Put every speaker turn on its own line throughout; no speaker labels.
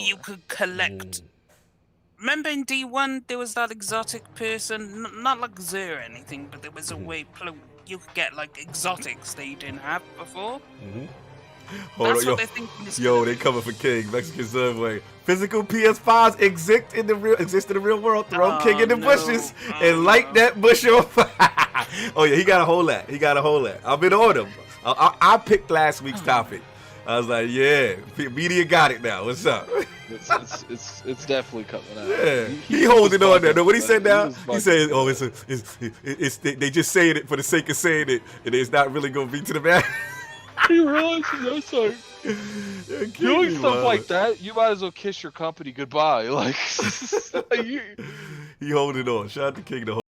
you could collect. Remember in D1 there was that exotic person, not like Zer or anything, but there was a way you could get like exotics that you didn't have before.
Hold
That's
on,
what they're thinking is
yo,
gonna
they
be.
coming for King, Mexican Subway. Physical PS5s exist in the real world. Throw King
Oh
in the
no!
bushes
Oh
and light
no!
that bush on fire. Oh yeah, he got a whole lot. He got a whole lot. I've been on him. I picked last week's topic. I was like, yeah, media got it now. What's up?
It's definitely coming out.
Yeah, he
was
holding on there.
bugging,
No, what he said now?
was
He
bugging,
said, "Oh,
but-
it's they just saying it for the sake of saying it, and it's not really gonna be to the man."
You realize that's like doing stuff like that. You might as well kiss your company goodbye. Like,
he holding on. Shout out to King the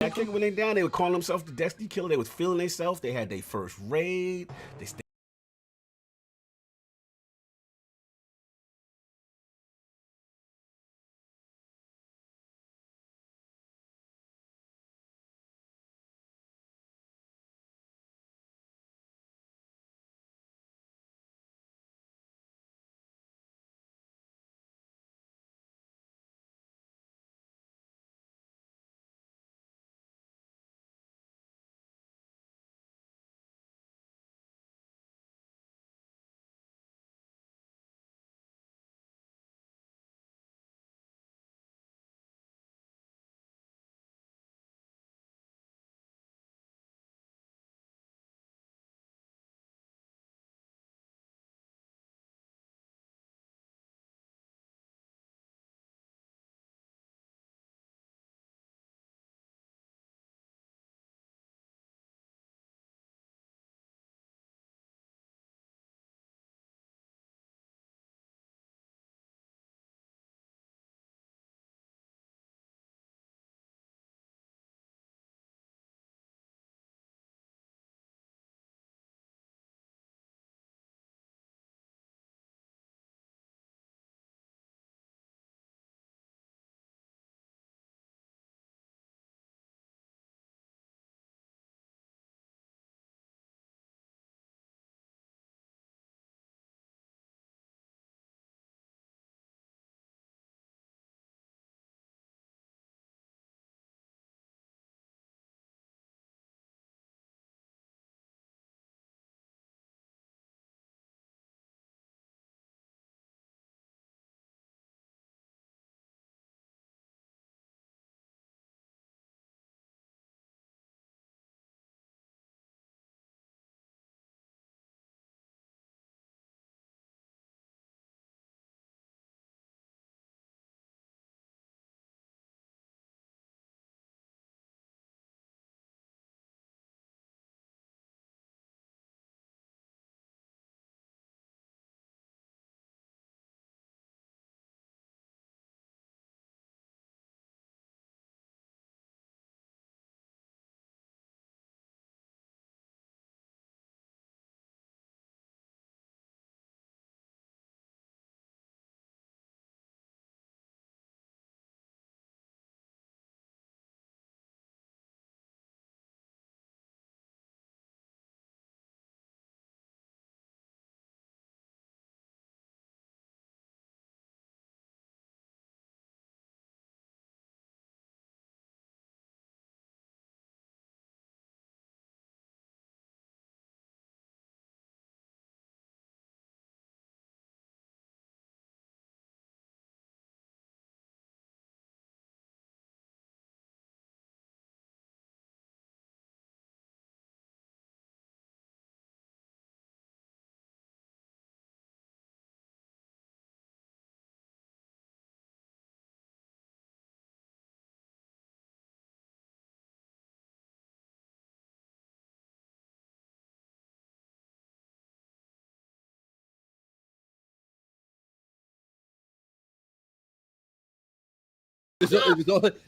That kick when they down, they would call themselves the Destiny Killer. They was feeling themselves. They had their first raid. They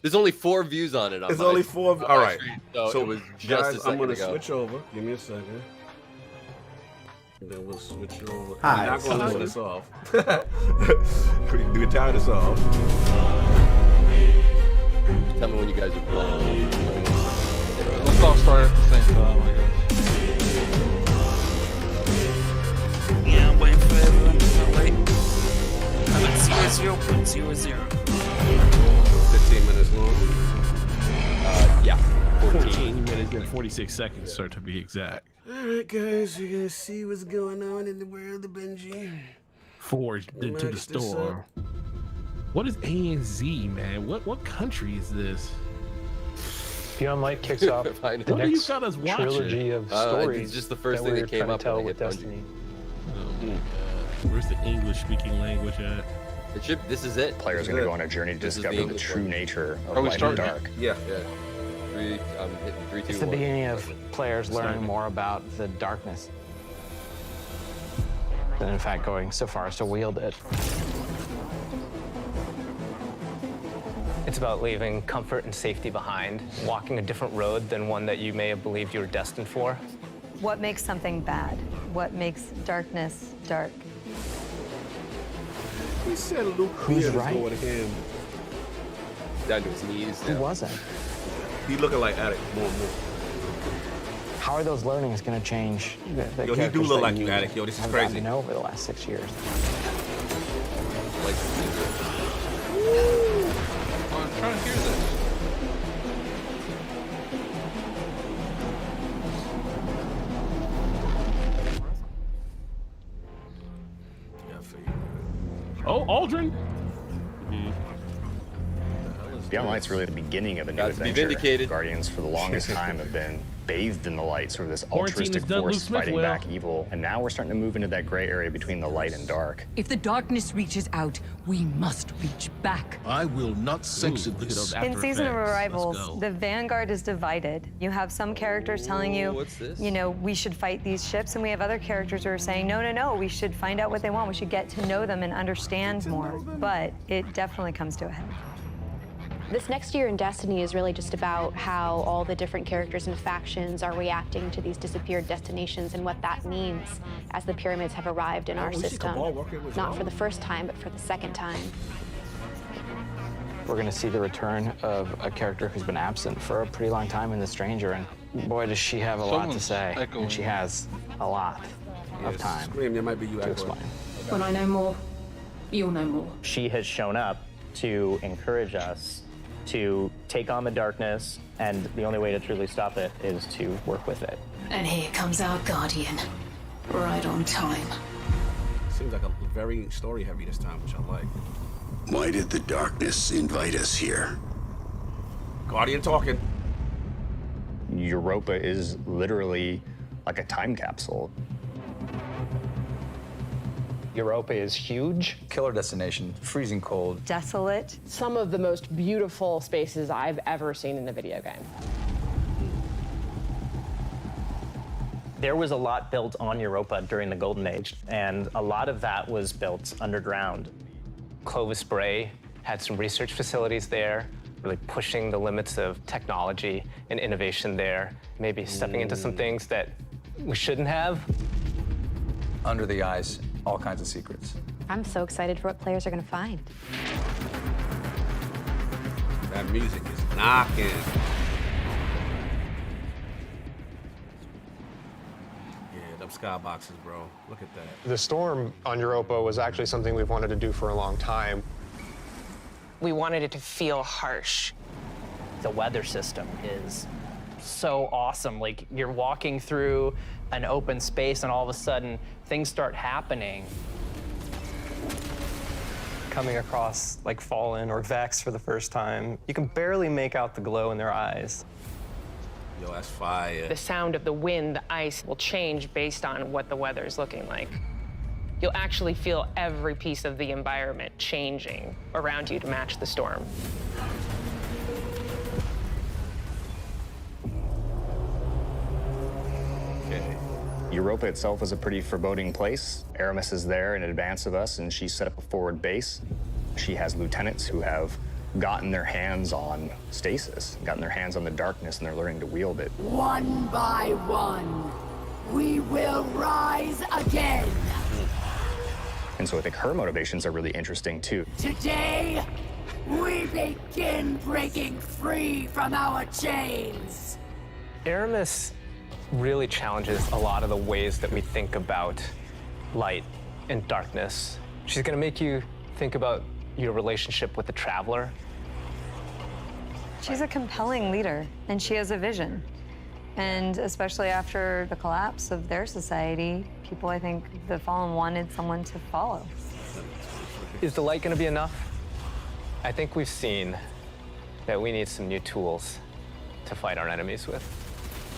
There's only 4 views on it.
There's only 4. All right.
So it was just
guys,
a second
I'm gonna
ago.
switch over. Give me a second. And then we'll switch over.
Hi.
I'm not gonna turn this off. Do you turn this off?
Tell me when you guys are playing.
Let's all start at the same time, I guess.
Yeah, I'm waiting for everyone to wait. I'm at 0.00.
15 minutes long.
Yeah.
14 minutes and 46 seconds, sir, to be exact.
All right, guys, we're gonna see what's going on in the world of Benji.
Forged into the
Match this
storm. What is ANZ, man? What country is this?
Beyond Light kicks off
Find
the
it.
What do you
next
got us watching?
trilogy of
It's
stories
just the first thing
we're
that came
trying to
up
tell
when I
with
hit Bungie.
Destiny.
Oh my God. Where's the English-speaking language at?
This is it.
Players are going to go on a journey to
This is the
discover the
English
true
one.
nature
Are
of
we
light and
starting?
dark.
Yeah.
Yeah. I'm hitting 3, 2,
It's the
1.
beginning of players learning
Exciting.
more about the darkness. And in fact, going so far as to wield it. It's about leaving comfort and safety behind, walking a different road than one that you may have believed you were destined for.
What makes something bad? What makes darkness dark?
He said Luke
Who's
Beard
right?
is going to him.
Down to his knees.
Who
now.
was it?
He looking like Attic more and more.
How are those learnings going to change? The
Yo, he do
characters
look
that
like you, Attic. Yo, this is
have
crazy.
gotten to know over the last 6 years.
Like,
Oh, I'm trying to hear this.
Yeah, I figured.
Oh, Aldrin.
Beyond Light's really the beginning of a new
Got to be
adventure.
vindicated.
Guardians for the longest time have been bathed in the light, sort of this
Quarantine
altruistic
is done, Luke
force
Smith
fighting
will.
back evil. And now we're starting to move into that gray area between the light and dark.
If the darkness reaches out, we must reach back.
I will not censor
Look at
this.
those
In
After
Season of
Effects. Let's
Arrivals,
go.
the Vanguard is divided. You have some characters telling you,
what's this?
you know, we should fight these ships, and we have other characters who are saying, no, no, no, we should find out what they want. We should get to know them and understand more. But it definitely comes to a head.
This next year in Destiny is really just about how all the different characters and factions are reacting to these disappeared destinations and what that means as the pyramids have arrived in our system. Not for the first time, but for the second time.
We're going to see the return of a character who's been absent for a pretty long time in The Stranger, and boy, does she have a lot to
Someone's
say.
echoing.
And she has a lot of
Yes,
time
Scream, that might be you,
to
Attic.
explain.
When I know more, you'll know more.
She has shown up to encourage us to take on the darkness, and the only way to truly stop it is to work with it.
And here comes our guardian. Right on time.
Seems like a very story heavy this time, which I like.
Why did the darkness invite us here?
Guardian talking.
Europa is literally like a time capsule.
Europa is huge.
Killer destination, freezing cold.
Desolate.
Some of the most beautiful spaces I've ever seen in a video game.
There was a lot built on Europa during the Golden Age, and a lot of that was built underground. Clovis Bray had some research facilities there, really pushing the limits of technology and innovation there, maybe stepping into some things that we shouldn't have.
Under the ice, all kinds of secrets.
I'm so excited for what players are going to find.
That music is knocking. Yeah, them skyboxes, bro. Look at that.
The storm on Europa was actually something we've wanted to do for a long time.
We wanted it to feel harsh.
The weather system is so awesome. Like, you're walking through an open space and all of a sudden things start happening.
Coming across like Fallen or Vex for the first time, you can barely make out the glow in their eyes.
Yo, that's fire.
The sound of the wind, the ice will change based on what the weather is looking like. You'll actually feel every piece of the environment changing around you to match the storm.
Okay.
Europa itself is a pretty foreboding place. Aramis is there in advance of us, and she set up a forward base. She has lieutenants who have gotten their hands on Stasis, gotten their hands on the darkness, and they're learning to wield it.
One by one, we will rise again.
And so I think her motivations are really interesting, too.
Today, we begin breaking free from our chains.
Aramis really challenges a lot of the ways that we think about light and darkness. She's gonna make you think about your relationship with the Traveler.
She's a compelling leader, and she has a vision. And especially after the collapse of their society, people, I think, the Fallen wanted someone to follow.
Is the light gonna be enough? I think we've seen that we need some new tools to fight our enemies with.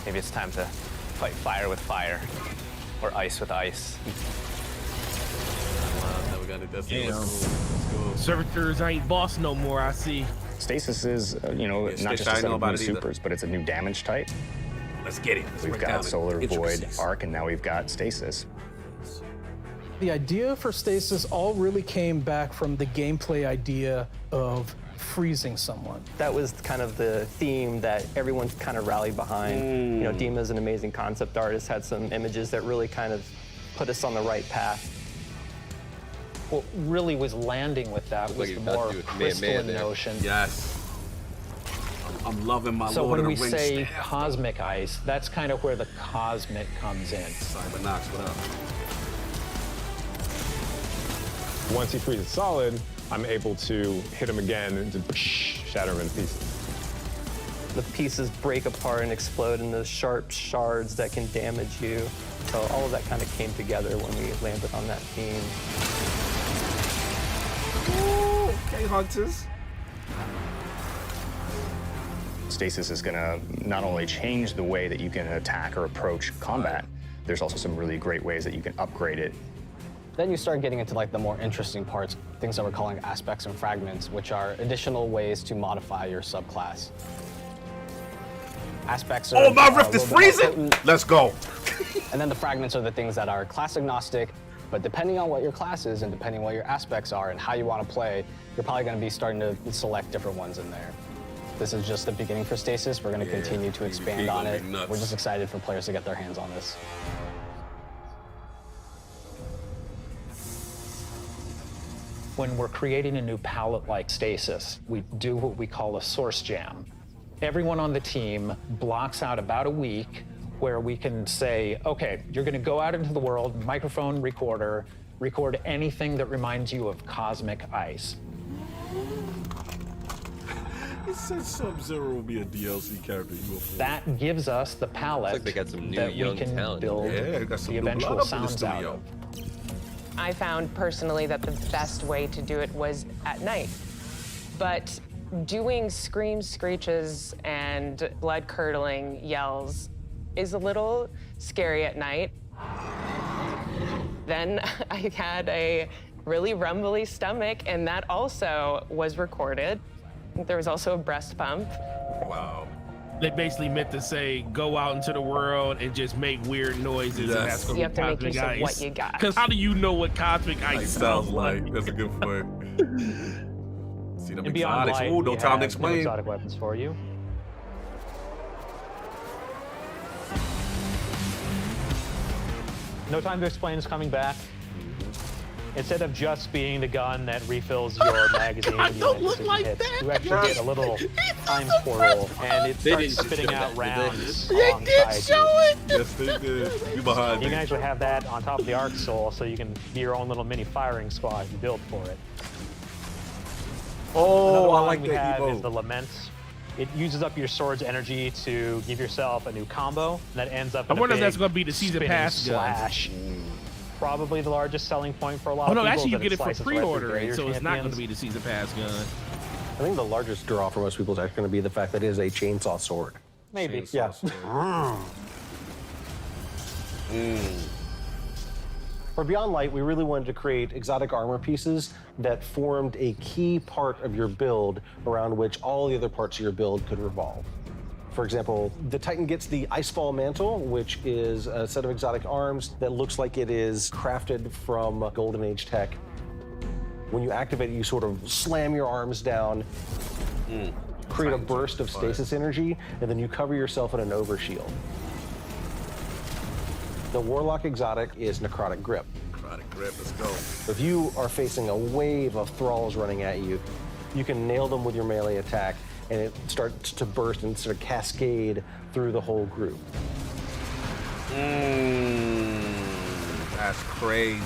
Maybe it's time to fight fire with fire, or ice with ice.
Now we got it. That's it.
Damn.
Let's go.
Servitors ain't boss no more, I see.
Stasis is, you know,
Yeah,
not
Stasis,
just a
I
set
know
of
about
new
it either.
supers, but it's a new damage type.
Let's get it. Let's
We've
break down
got
the
Solar Void,
intricacies.
Arc, and now we've got Stasis.
The idea for Stasis all really came back from the gameplay idea of freezing someone.
That was kind of the theme that everyone kind of rallied behind. You know, Dima's an amazing concept artist, had some images that really kind of put us on the right path.
What really was landing with that was the more crystalline notion.
Yes. I'm loving my
So
Lord
when
of
we
the Rings
say
style.
cosmic ice, that's kind of where the cosmic comes in.
Cyber Knox, what up?
Once he freezes solid, I'm able to hit him again and just shatter him in pieces.
The pieces break apart and explode into sharp shards that can damage you. So all of that kind of came together when we landed on that theme.
Ooh, okay, Hunters.
Stasis is going to not only change the way that you can attack or approach combat, there's also some really great ways that you can upgrade it.
Then you start getting into like the more interesting parts, things that we're calling aspects and fragments, which are additional ways to modify your subclass. Aspects are
Oh, my rift is freezing! Let's go.
And then the fragments are the things that are class agnostic, but depending on what your class is and depending on what your aspects are and how you want to play, you're probably going to be starting to select different ones in there. This is just the beginning for Stasis. We're going to continue to expand on it. We're just excited for players to get their hands on this.
When we're creating a new palette like Stasis, we do what we call a source jam. Everyone on the team blocks out about a week where we can say, okay, you're gonna go out into the world, microphone, recorder, record anything that reminds you of cosmic ice.
It says Sub-Zero will be a DLC character.
That gives us the palette
Looks like they got some new
that we
young
can
talent.
build
Yeah, got some
the
new
eventual
blood up in the
sounds out
studio.
of.
I found personally that the best way to do it was at night. But doing screams, screeches, and blood-curdling yells is a little scary at night. Then I had a really rumbly stomach, and that also was recorded. There was also a breast pump.
Wow.
They basically meant to say, go out into the world and just make weird noises. And that's
You have to make
cosmic
use of
ice.
what you got.
Because how do you know what cosmic ice
sounds like? That's a good point. See them
And beyond
exotics.
light,
Ooh, no
we
time
have
to explain.
exotic weapons for you. No Time to Explain is coming back. Instead of just being the gun that refills your magazine when you hit hits, you actually get a little time portal, and it starts spitting out rounds alongside you.
Yes, they did. You behind
You
me.
can actually have that on top of the Arc Soul, so you can be your own little mini firing squad you build for it.
Oh,
Another
I
one
like
we
that
have is
emote.
the Laments. It uses up your sword's energy to give yourself a new combo that ends up
I
in a
wonder if
big
that's gonna be the season
spinning
pass gun.
slash. Probably the largest selling point for a lot
Oh
of
no,
people.
actually you
that
get it for
slices right through
pre-ordering,
greater
so it's not going
champions.
to be the season pass gun.
I think the largest draw for most people is actually going to be the fact that it is a chainsaw sword.
Maybe,
Chainsaw
yeah.
For Beyond Light, we really wanted to create exotic armor pieces that formed a key part of your build around which all the other parts of your build could revolve. For example, the Titan gets the Icefall Mantle, which is a set of exotic arms that looks like it is crafted from Golden Age tech. When you activate it, you sort of slam your arms down, create a burst of stasis energy, and then you cover yourself in an overshield. The Warlock exotic is Necrotic Grip.
Necrotic Grip, let's go.
If you are facing a wave of thralls running at you, you can nail them with your melee attack, and it starts to burst and sort of cascade through the whole group.
That's crazy.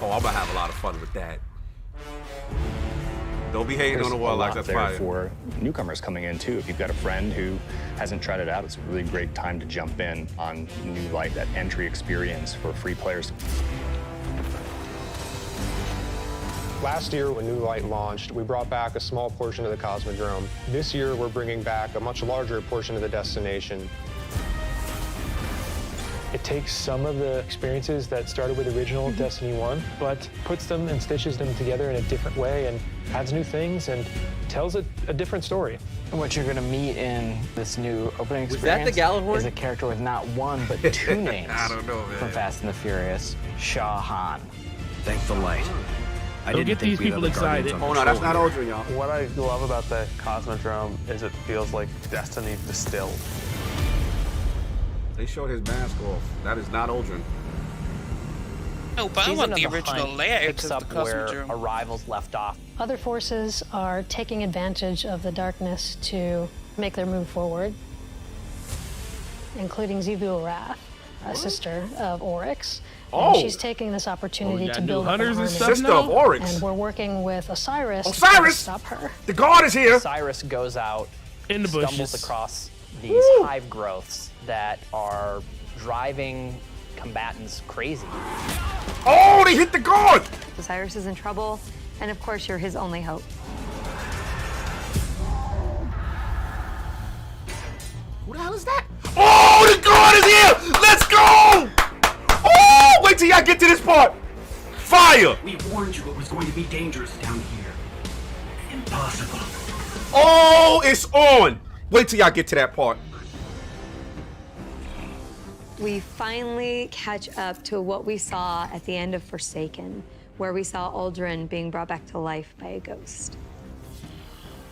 Oh, I'm gonna have a lot of fun with that. Don't be hating
There's
on the
a
Warlocks,
lot
that's
there
fire.
for newcomers coming in too. If you've got a friend who hasn't tried it out, it's a really great time to jump in on New Light, that entry experience for free players.
Last year, when New Light launched, we brought back a small portion of the Cosmodrome. This year, we're bringing back a much larger portion of the destination. It takes some of the experiences that started with original Destiny 1, but puts them and stitches them together in a different way and adds new things and tells a different story.
What you're going to meet in this new opening
Was that
experience
the Gallahorn?
is a character with not one, but two names
I don't know, man.
from Fast and the Furious, Shah Han.
Thank the light.
Don't get these people excited.
Oh no, that's not Aldrin, y'all.
What I love about the Cosmodrome is it feels like Destiny distilled.
They showed his mask off. That is not Aldrin.
Oh, but I
Season
want
of
the
the
original
Hunt
layout
picks
of
up
the
where
Cosmodrome.
Arrivals left off.
Other forces are taking advantage of the darkness to make their move forward, including Wilhe1m, a sister of Oryx.
Oh.
And she's taking this opportunity to build up an army.
Sister of Oryx.
And we're working with Osiris to
Osiris!
stop her.
The guard is here.
Osiris goes out,
in the
stumbles
bushes.
across these hive growths that are driving combatants crazy.
Oh, they hit the guard!
Osiris is in trouble, and of course, you're his only hope.
Who the hell is that? Oh, the guard is here! Let's go! Oh, wait till y'all get to this part. Fire!
We warned you it was going to be dangerous down here. Impossible.
Oh, it's on. Wait till y'all get to that part.
We finally catch up to what we saw at the end of Forsaken, where we saw Aldrin being brought back to life by a ghost.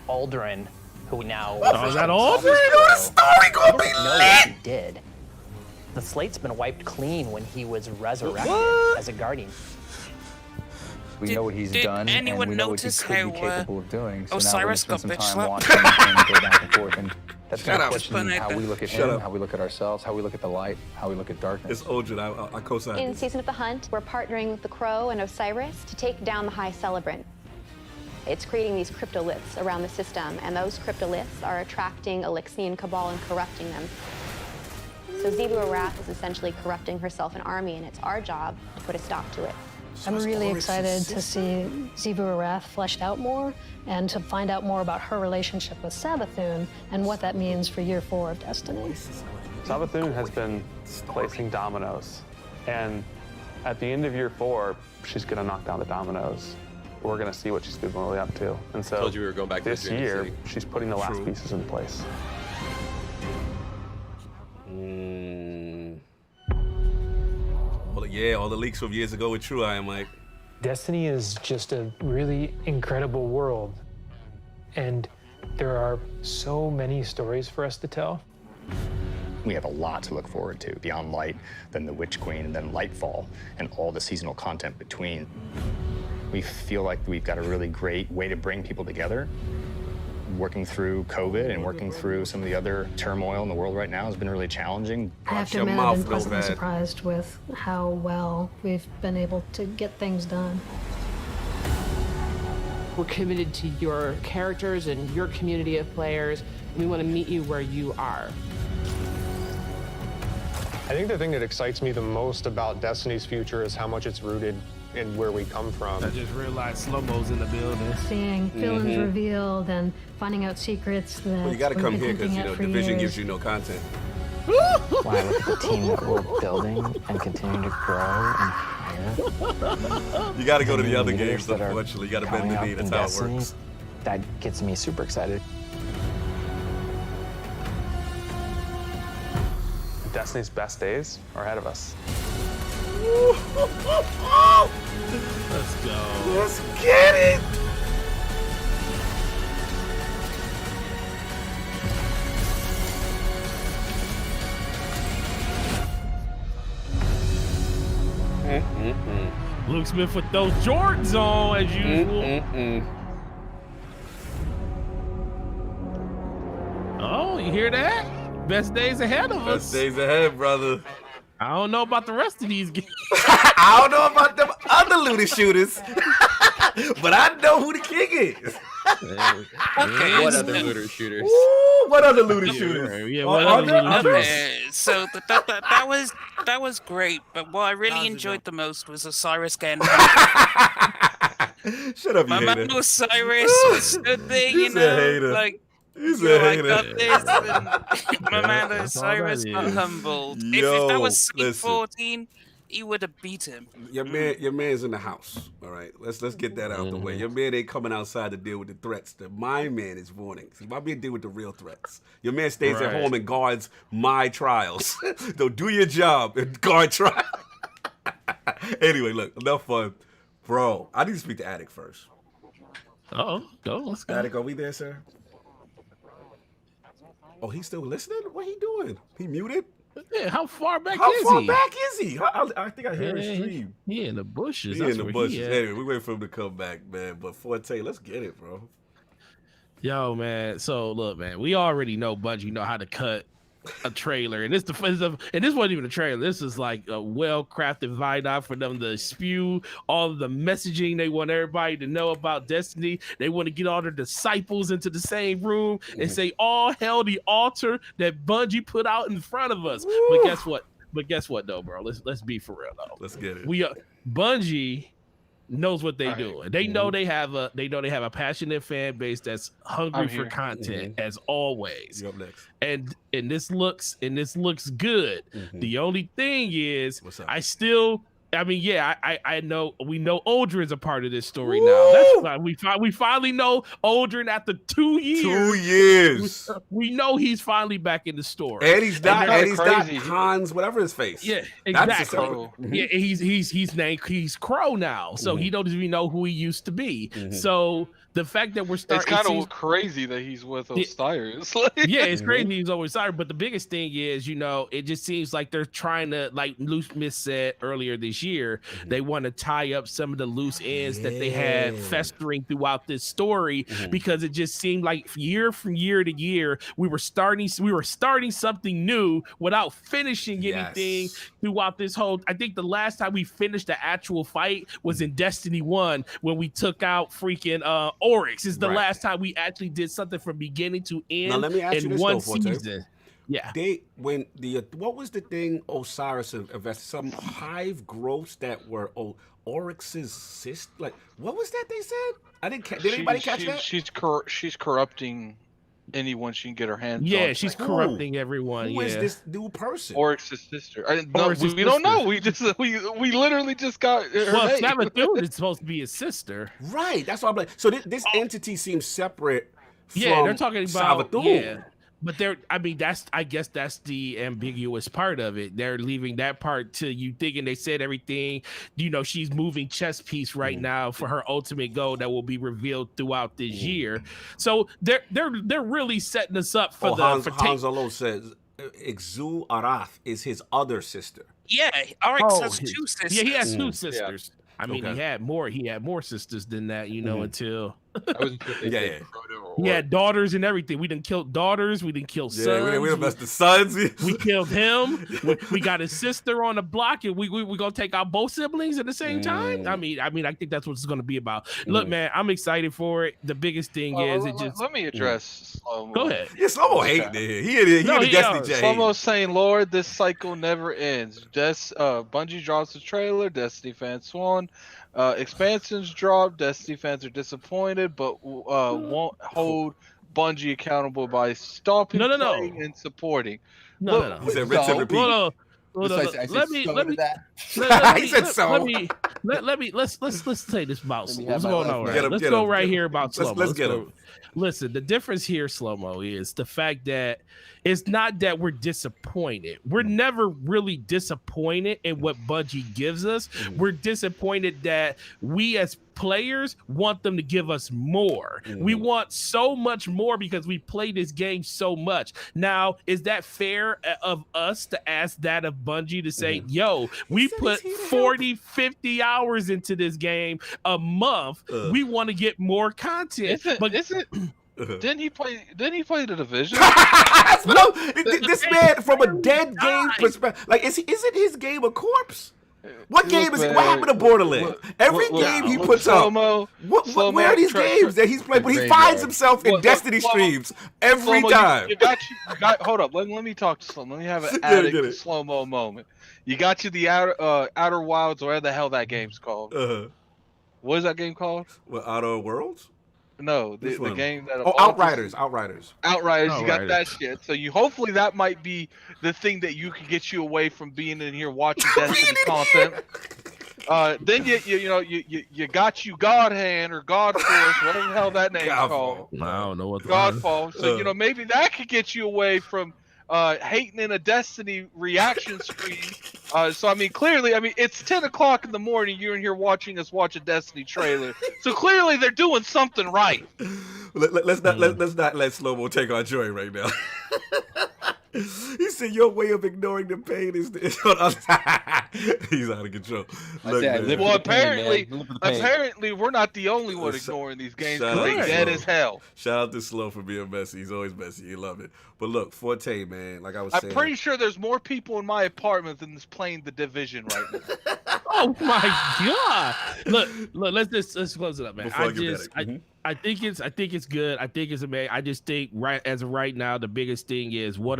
Aldrin, who now...
Oh, is that Aldrin?
The story gonna be
know what he did. The slate's been wiped clean when he was resurrected as a guardian.
We know what he's done, and
anyone
we know what he
notice
could be
how,
capable of doing. So
Osiris
now we're
got
gonna spend some
bitch
time
slapped?
watching and go back and forth. And that's
Shut
going to
up.
question how we look at
Shut
him,
up.
how we look at ourselves, how we look at the light, how we look at darkness.
It's Aldrin. I co-sign
In
this.
Season of the Hunt, we're partnering with the Crow and Osiris to take down the High Celebrant. It's creating these cryptoliths around the system, and those cryptoliths are attracting Elixian Cabal and corrupting them. So Wilhe1m is essentially corrupting herself an army, and it's our job to put a stop to it.
I'm really excited to see Wilhe1m fleshed out more and to find out more about her relationship with Savathun and what that means for year 4 of Destiny.
Savathun has been placing dominoes, and at the end of year 4, she's going to knock down the dominoes. We're going to see what she's been really up to. And so
Told you we were going back to
this
the
year,
City.
she's putting the last pieces in place.
All the leaks from years ago were true. I am like,
Destiny is just a really incredible world. And there are so many stories for us to tell.
We have a lot to look forward to beyond Light, then the Witch Queen, and then Lightfall, and all the seasonal content between. We feel like we've got a really great way to bring people together. Working through COVID and working through some of the other turmoil in the world right now has been really challenging.
I have to admit, I've been pleasantly surprised with how well we've been able to get things done.
We're committed to your characters and your community of players. We want to meet you where you are.
I think the thing that excites me the most about Destiny's future is how much it's rooted in where we come from.
I just realized slow-mo's in the building.
Seeing villains revealed and finding out secrets that
well, you got to
we've
come
been
here because
hinting at for
Division
years.
gives you no content.
Wow, look at the team that we're building and continuing to grow and hire.
You got to go to the other
leaders
games,
that are
unfortunately. You got to bend
coming
the
up
knee.
in
That's how it
Destiny.
works.
That gets me super excited.
Destiny's best days are ahead of us.
Let's go.
Let's get it.
Luke Smith with those Jordans on as usual. Oh, you hear that? Best days ahead of us.
Best days ahead, brother.
I don't know about the rest of these games.
I don't know about them other looter shooters, but I know who the king is.
Okay,
What other looter shooters?
Ooh, what other looter shooters?
Yeah, what other looter shooters?
So that was great, but what I really enjoyed the most was Osiris getting
Shut up,
my
you
man
hater.
Osiris was stood there, you
He's a
know,
hater.
like
He's
yo,
a
I
hater.
got this, and my man
that's all that
Osiris got
is.
humbled. If
Yo,
that was
listen.
14, he would have beat him.
Your man's in the house. All right, let's get that out the way. Your man ain't coming outside to deal with the threats. My man is warning. See, my man deal with the real threats. Your man stays at
Right.
home and guards my trials. So do your job and guard trial. Anyway, look, enough fun. Bro, I need to speak to Attic first.
Go. Let's go.
Attic, are we there, sir? Oh, he's still listening? What he doing? He muted?
Yeah, how far back
How
is
far
he?
back is he? I think I hear his stream.
He in the bushes.
He
That's
in the
where
bushes.
he at.
Anyway, we wait for him to come back, man. But Forte, let's get it, bro.
Yo, man. So look, man, we already know Bungie know how to cut a trailer, and this wasn't even a trailer. This is like a well-crafted Vidoc for them to spew all of the messaging they want everybody to know about Destiny. They want to get all their disciples into the same room and say, "All hail the altar that Bungie put out in front of us."
Woo.
But guess what, though, bro? Let's be for real though.
Let's get it.
Bungie knows what they doing. They know they have a passionate fan base that's hungry for content as always.
You up next.
And this looks good. The only thing is I know we know Aldrin is a part of this story now. That's why we finally know Aldrin after 2 years.
2 years.
We know he's finally back in the story.
And he's not Hans, whatever his face.
Yeah,
That's
exactly. Yeah, he's Crow now, so he doesn't even know who he used to be. So the fact that we're starting,
it's kind of crazy that he's with Osiris.
Yeah, it's crazy he's always sorry. But the biggest thing is, it just seems like they're trying to, like Loose Miss said earlier this year, they want to tie up some of the loose ends that they had festering throughout this story, because it just seemed like from year to year we were starting something new without finishing anything throughout this whole. I think the last time we finished the actual fight was in Destiny 1 when we took out freaking Oryx. Is the last time we actually did something from beginning to end. Now let me ask you this, one season. Yeah.
What was the thing Osiris invested? Some hive growths that were Oryx's sister. Like, what was that they said? Did anybody catch that?
She's corrupting anyone she can get her hands on.
Yeah, she's corrupting everyone.
Who is this new person?
Oryx's sister. We don't know. We literally just got her name.
Savathun is supposed to be his sister.
Right. That's what I'm like. So this entity seems separate from
they're talking about
Savathun.
Yeah. But I guess that's the ambiguous part of it. They're leaving that part to you thinking they said everything. She's moving chess piece right now for her ultimate goal that will be revealed throughout this year. So they're really setting us up for
Hans Olo says Exu Arath is his other sister.
Yeah, Oryx has two sisters.
Yeah, he has two sisters. Yeah. I mean, he had more sisters than that, until
I wasn't sure if they
he had daughters and everything. We didn't kill daughters. We didn't kill sons.
Yeah, we didn't the sons.
We killed him. We got his sister on the block, and we gonna take out both siblings at the same time. I mean, I think that's what it's gonna be about. Look, man, I'm excited for it. The biggest thing is it just.
Let me address Slow-Mo.
Go ahead.
Yeah, Slow-Mo hating it. He in the Destiny J.
Slow-Mo's saying, "Lord, this cycle never ends." Bungie drops the trailer. Destiny fans swan. Expansions drop. Destiny fans are disappointed, but won't hold Bungie accountable by stopping playing and supporting.
No.
He said rinse and repeat.
Let's say this about Slow-Mo. What's going on? Let's go right here about Slow-Mo.
Let's get him.
Listen, the difference here, Slow-Mo, is the fact that it's not that we're disappointed. We're never really disappointed in what Bungie gives us. We're disappointed that we as players want them to give us more. We want so much more because we play this game so much. Now, is that fair of us to ask that of Bungie to say, yo, we put 40, 50 hours into this game a month. We want to get more content.
Didn't he play the Division?
No, this man from a dead game perspective. Like, isn't his game a corpse? What game is it? What happened to Borderlands? Every game he puts out. Where are these games that he's playing? But he finds himself in Destiny streams every time.
Hold up. Let me talk to Slow-Mo. Let me have an addict Slow-Mo moment. You got you the Outer Wilds, or whatever the hell that game's called. What is that game called?
What, Outer Worlds?
No, the game that.
Outriders.
You got that shit. So hopefully that might be the thing that you can get you away from being in here watching Destiny content. Then you got you God Hand or God Force, whatever the hell that name's called.
I don't know what
Godfall. So maybe that could get you away from hating in a Destiny reaction stream So I mean, clearly, it's 10 o'clock in the morning. You're in here watching us watch a Destiny trailer. So clearly, they're doing something right.
Let's not let Slow-Mo take our joy right now. He said your way of ignoring the pain is he's out of control. Look,
well, apparently we're not the only one ignoring these games because they dead as hell.
Shout out to Slow for being messy. He's always messy. You love it. But look, Forte, man, like I was saying.
I'm pretty sure there's more people in my apartment than is playing The Division right now.
Oh my god! Look, let's close it up, man. I think it's good. I think it's amazing. I just think as of right now, the biggest thing is what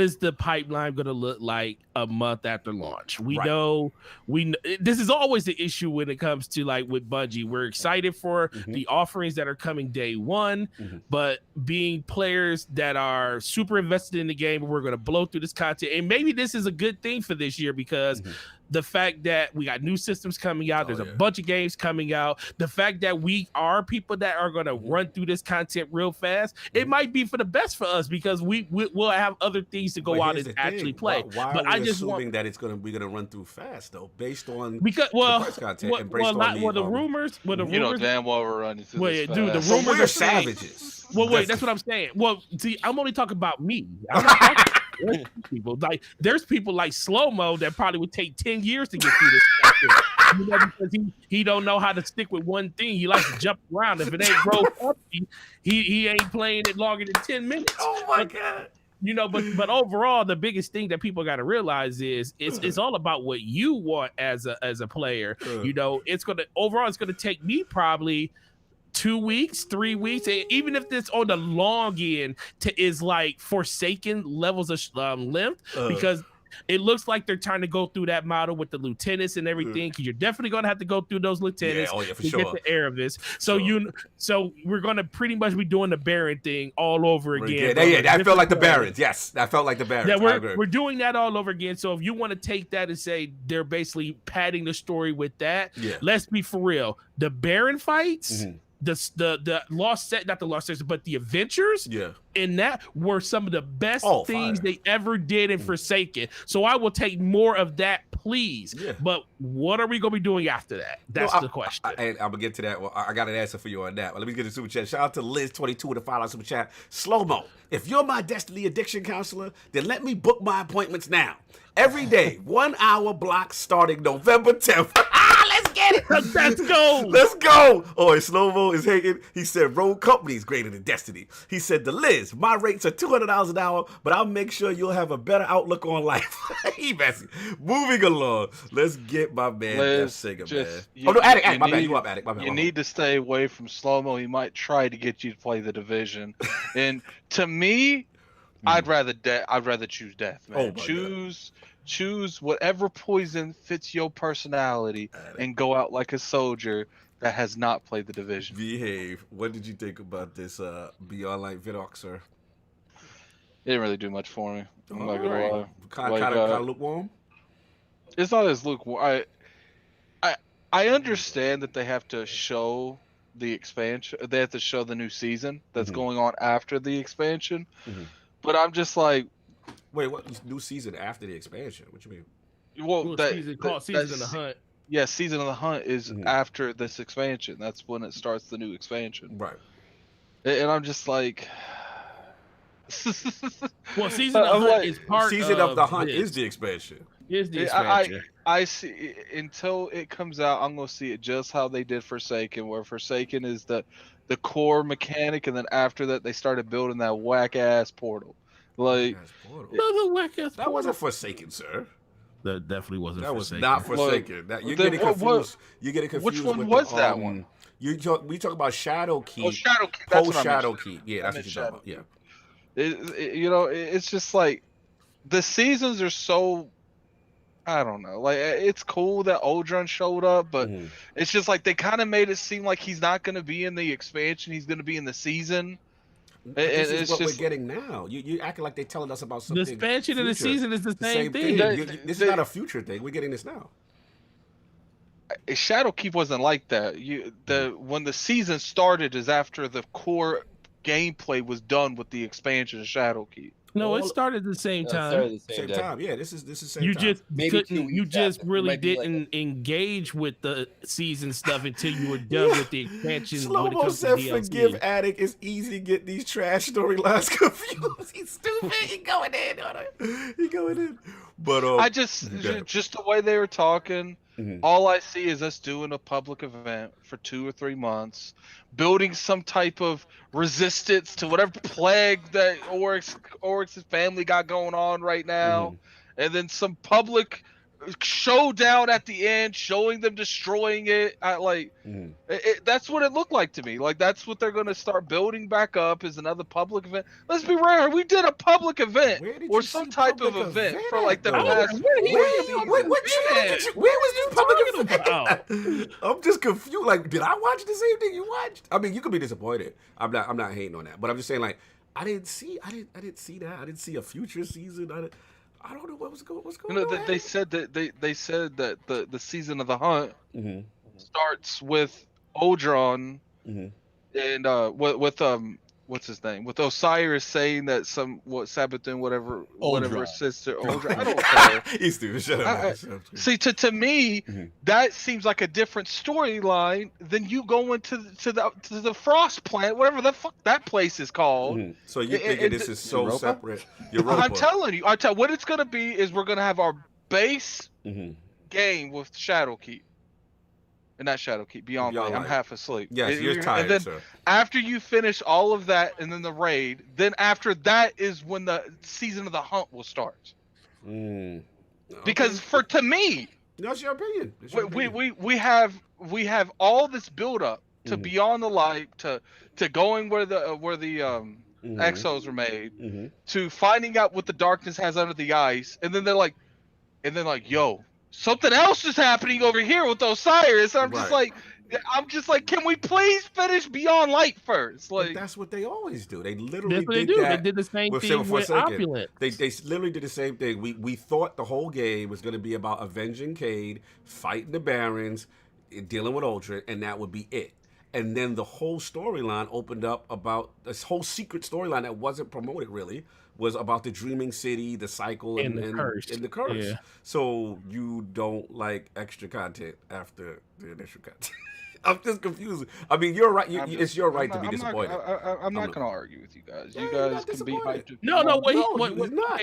is the pipeline going to look like a month after launch? We know this is always the issue when it comes to like with Bungie. We're excited for the offerings that are coming day one, but being players that are super invested in the game, we're going to blow through this content. And maybe this is a good thing for this year because the fact that we got new systems coming out, there's a bunch of games coming out, the fact that we are people that are going to run through this content real fast, it might be for the best for us because we'll have other things to go out and actually play.
Why
but
are we
I just
assuming that we're gonna run through fast though, based on
the
content and based on
the rumors.
You know damn well we're running through
this
fast.
Dude, the rumors
are savages.
Well, wait, that's what I'm saying. Well, see, I'm only talking about me. I'm not talking people. Like, there's people like Slow-Mo that probably would take 10 years to get through this. Because he don't know how to stick with one thing. He likes to jump around. If it ain't Road Puppy, he ain't playing it longer than 10 minutes.
Oh my god.
You know, but overall, the biggest thing that people got to realize is it's all about what you want as a player. You know, it's gonna take me probably 2 weeks, 3 weeks, and even if this on the long end is like Forsaken levels of length, because it looks like they're trying to go through that model with the lieutenants and everything. Because you're definitely gonna have to go through those lieutenants
for
to
sure.
get the Erebus. So we're gonna pretty much be doing the Baron thing all over again.
I felt like the Barons. Yes, I felt like the Barons.
Yeah, we're doing that all over again. So if you want to take that and say they're basically padding the story with that, let's be for real. The Baron fights. The lost set, not the lost set, but the adventures in that were some of the best things they ever did in Forsaken. So I will take more of that, please. But what are we gonna be doing after that? That's the question.
And I'm gonna get to that. Well, I got an answer for you on that. But let me get the super chat. Shout out to Liz22 with the $5 super chat. Slow-Mo, if you're my Destiny addiction counselor, then let me book my appointments now. Every day, 1 hour block starting November 10th. Let's get it.
Let's go.
Let's go. Oh, and Slow-Mo is hating. He said Road Company is greater than Destiny. He said to Liz, my rates are $200 an hour, but I'll make sure you'll have a better outlook on life. He messy. Moving along. Let's get my man DeathSinger, man. Addict. My bad. You up, Addict. My bad.
You need to stay away from Slow-Mo. He might try to get you to play The Division. And to me, I'd rather choose death, man. Choose whatever poison fits your personality and go out like a soldier that has not played The Division.
Behave. What did you think about this Beyond Light Vidoc, sir?
It didn't really do much for me. I'm not gonna lie.
Kind of lukewarm?
It's not as lukewarm. I understand that they have to show the expansion. They have to show the new season that's going on after the expansion. But I'm just like,
wait, what new season after the expansion? What you mean?
Well,
Season of the Hunt.
Yeah, Season of the Hunt is after this expansion. That's when it starts the new expansion.
Right.
And I'm just like,
well, Season of the Hunt is part
Season of the Hunt is the expansion.
Is the expansion.
I see until it comes out, I'm gonna see it just how they did Forsaken, where Forsaken is the core mechanic, and then after that they started building that whack ass portal. Like
that wasn't Forsaken, sir.
That definitely wasn't.
That
Forsaken.
was not Forsaken. You're getting confused. You're getting confused.
Which one
with
was that one?
We talk about Shadow Keep.
Oh, Shadow Keep. That's
Post Shadow Keep. Yeah, that's what you're talking about. Yeah.
It's just like the seasons are so. I don't know. Like, it's cool that Oldrun showed up, but it's just like they kind of made it seem like he's not going to be in the expansion. He's going to be in the season.
This is what we're getting now. You acting like they're telling us about something.
The expansion of the season is the same thing.
This is not a future thing. We're getting this now.
Shadowkeep wasn't like that. When the season started is after the core gameplay was done with the expansion of Shadowkeep.
No, it started at the same time.
started at the
Same time. Yeah, this is same
You
time.
just
Maybe 2
couldn't.
weeks
You just
after. It
really
might be like
didn't engage with the season stuff until you were done with the expansion. when it
Slow-mo
comes to
said,
DLC.
"Forgive Addict. It's easy to get these trash storylines confused. He's stupid. He going in. He going in." But
I just the way they were talking. All I see is us doing a public event for 2 or 3 months, building some type of resistance to whatever plague that Oryx's family got going on right now, and then some public showdown at the end, showing them destroying it. That's what it looked like to me. Like that's what they're going to start building back up is another public event. Let's be real, we did a public event or some type of event for like the past.
Where was this public event? I'm just confused. Like, did I watch the same thing you watched? I mean, you could be disappointed. I'm not hating on that, but I'm just saying like I didn't see that. I didn't see a future season. I don't know what's going on.
They said that they said that the season of the hunt starts with Oldron and with what's his name, with Osiris saying that Sabathun whatever sister Oldron. I don't care.
He's stupid. Shut up.
See, to me, that seems like a different storyline than you going to the Frost plant, whatever the fuck that place is called.
So you thinking this is so
Europa?
separate? Europa.
I'm telling you, what it's gonna be is we're gonna have our base game with Shadowkeep. And not Shadowkeep, Beyond Light. I'm half asleep.
Yes, you're tired,
and then
sir.
after you finish all of that, and then the raid, then after that is when the season of the hunt will start. Because to me,
that's your opinion.
We have all this build up to Beyond the Light, to going where the exos were made, to finding out what the darkness has under the ice, and then they're like, yo, something else is happening over here with Osiris. I'm just like, can we please finish Beyond Light first? Like,
but that's what they always do. They literally
They did the same thing with Opulent.
They literally did the same thing. We thought the whole game was going to be about avenging Cade, fighting the Barons, dealing with Ultra, and that would be it. And then the whole storyline opened up about this whole secret storyline that wasn't promoted really. Was about the Dreaming City, the cycle, and the curse. Yeah. So you don't like extra content after the initial content. I'm just confused. I mean, you're right. It's your right to be disappointed.
I'm not going to argue with you guys. You guys can be hyped.
No,
wait.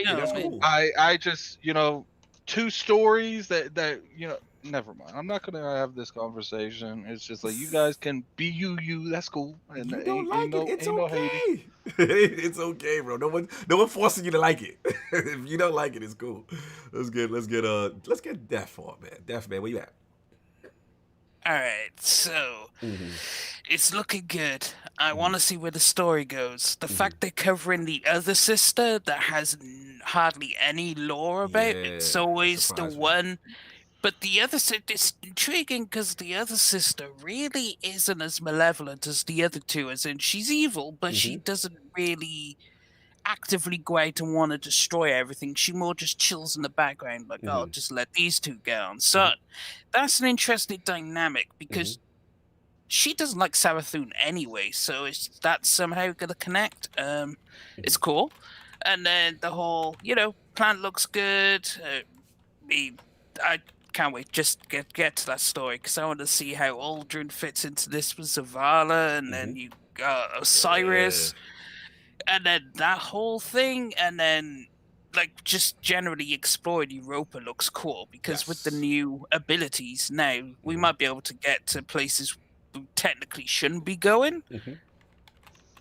That's cool.
I just, 2 stories that never mind. I'm not going to have this conversation. It's just like you guys can be you. That's cool. And
you don't like it. It's okay. It's okay, bro. No one forcing you to like it. If you don't like it, it's cool. Let's get Death on, man. Death, man, where you at?
All right, so it's looking good. I want to see where the story goes. The fact they're covering the other sister that has hardly any lore about, it's always the one. But the other sister, it's intriguing because the other sister really isn't as malevolent as the other two, as in she's evil, but she doesn't really actively go out and want to destroy everything. She more just chills in the background, like, oh, just let these two go on. So that's an interesting dynamic because she doesn't like Savathun anyway, so that's somehow going to connect. It's cool. And then the whole, plant looks good. I can't wait just get to that story because I want to see how Aldrin fits into this with Zavala, and then you got Osiris, and then that whole thing, and then just generally exploring Europa looks cool because with the new abilities now, we might be able to get to places we technically shouldn't be going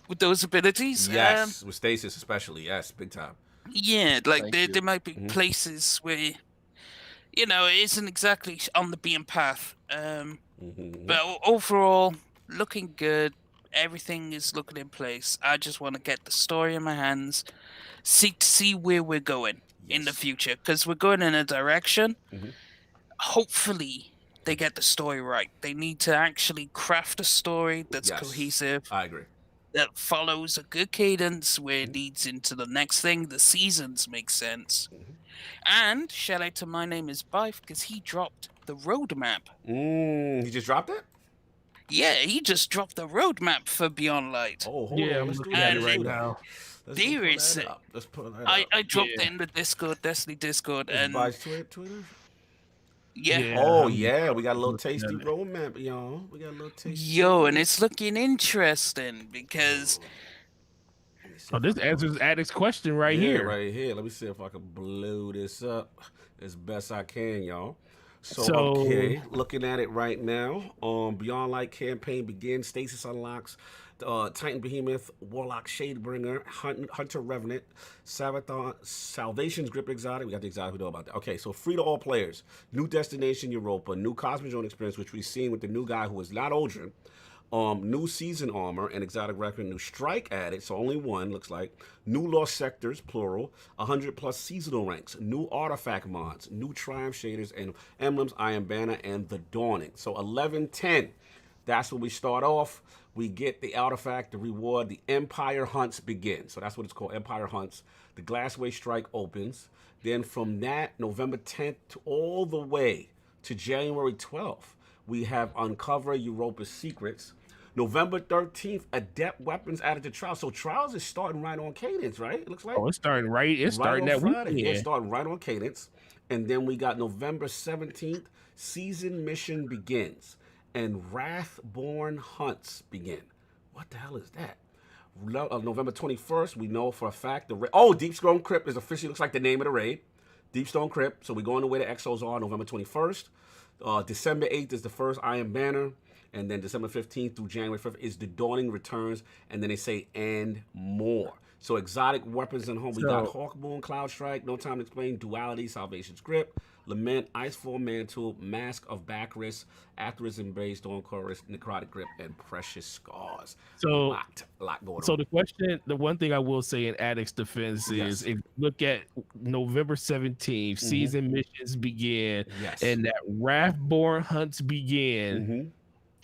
with those abilities.
Yes, with Stasis especially. Yes, big time.
Yeah, there might be places where it isn't exactly on the beaten path. But overall, looking good. Everything is looking in place. I just want to get the story in my hands, see where we're going in the future, because we're going in a direction. Hopefully, they get the story right. They need to actually craft a story that's cohesive.
I agree.
That follows a good cadence where it leads into the next thing. The seasons make sense. And shout out to My Name is Bife because he dropped the roadmap.
He just dropped it?
Yeah, he just dropped the roadmap for Beyond Light.
Oh, hold on.
I'm looking at it right now.
Let's
There is.
pull that up. Let's pull that up.
I dropped it in the Discord, Destiny Discord, and
by Twitter.
Yeah.
Oh yeah, we got a little tasty roadmap, y'all. We got a little tasty.
Yo, and it's looking interesting because.
Oh, this answers Addict's question right here.
Right here. Let me see if I can blow this up as best I can, y'all. So okay, looking at it right now. Beyond Light campaign begins. Stasis unlocks. Titan Behemoth, Warlock Shadebringer, Hunter Revenant, Salvation's Grip Exotic. We got the exotic, we know about that. Okay, so free to all players. New destination Europa, new Cosmodrome experience, which we've seen with the new guy who is not Aldrin. New season armor and exotic record, new strike added, so only one looks like. New lost sectors, plural, 100+ seasonal ranks, new artifact mods, new triumph shaders and emblems, Iron Banner and the Dawning. So 11-10. That's where we start off. We get the artifact, the reward, the Empire Hunts begin. So that's what it's called, Empire Hunts. The Glassway Strike opens. Then from that, November 10th all the way to January 12th, we have Uncover Europa's Secrets. November 13th, Adept Weapons added to Trials. So Trials is starting right on cadence, right? It looks like.
Oh, it's starting right. It's starting that
Friday.
weekend.
Yeah, it's starting right on cadence. And then we got November 17th, Season Mission begins. And Wrathborn Hunts begin. What the hell is that? November 21st, we know for a fact Deepstone Crypt is officially looks like the name of the raid. Deepstone Crypt. So we're going the way the Exos are November 21st. December 8th is the first Iron Banner. And then December 15th through January 5th is the Dawning Returns. And then they say, and more. So exotic weapons and home. We got Hawkmoon, Cloud Strike, No Time to Explain, Duality, Salvation's Grip, Lament, Icefall Mantle, Mask of Bacchus, Afterwards Embrace, Dawn Chorus, Necrotic Grip, and Precious Scars.
So,
a lot going on.
So the one thing I will say in Addict's defense is, if you look at November 17th, season missions begin, and that Wrathborn Hunts begin.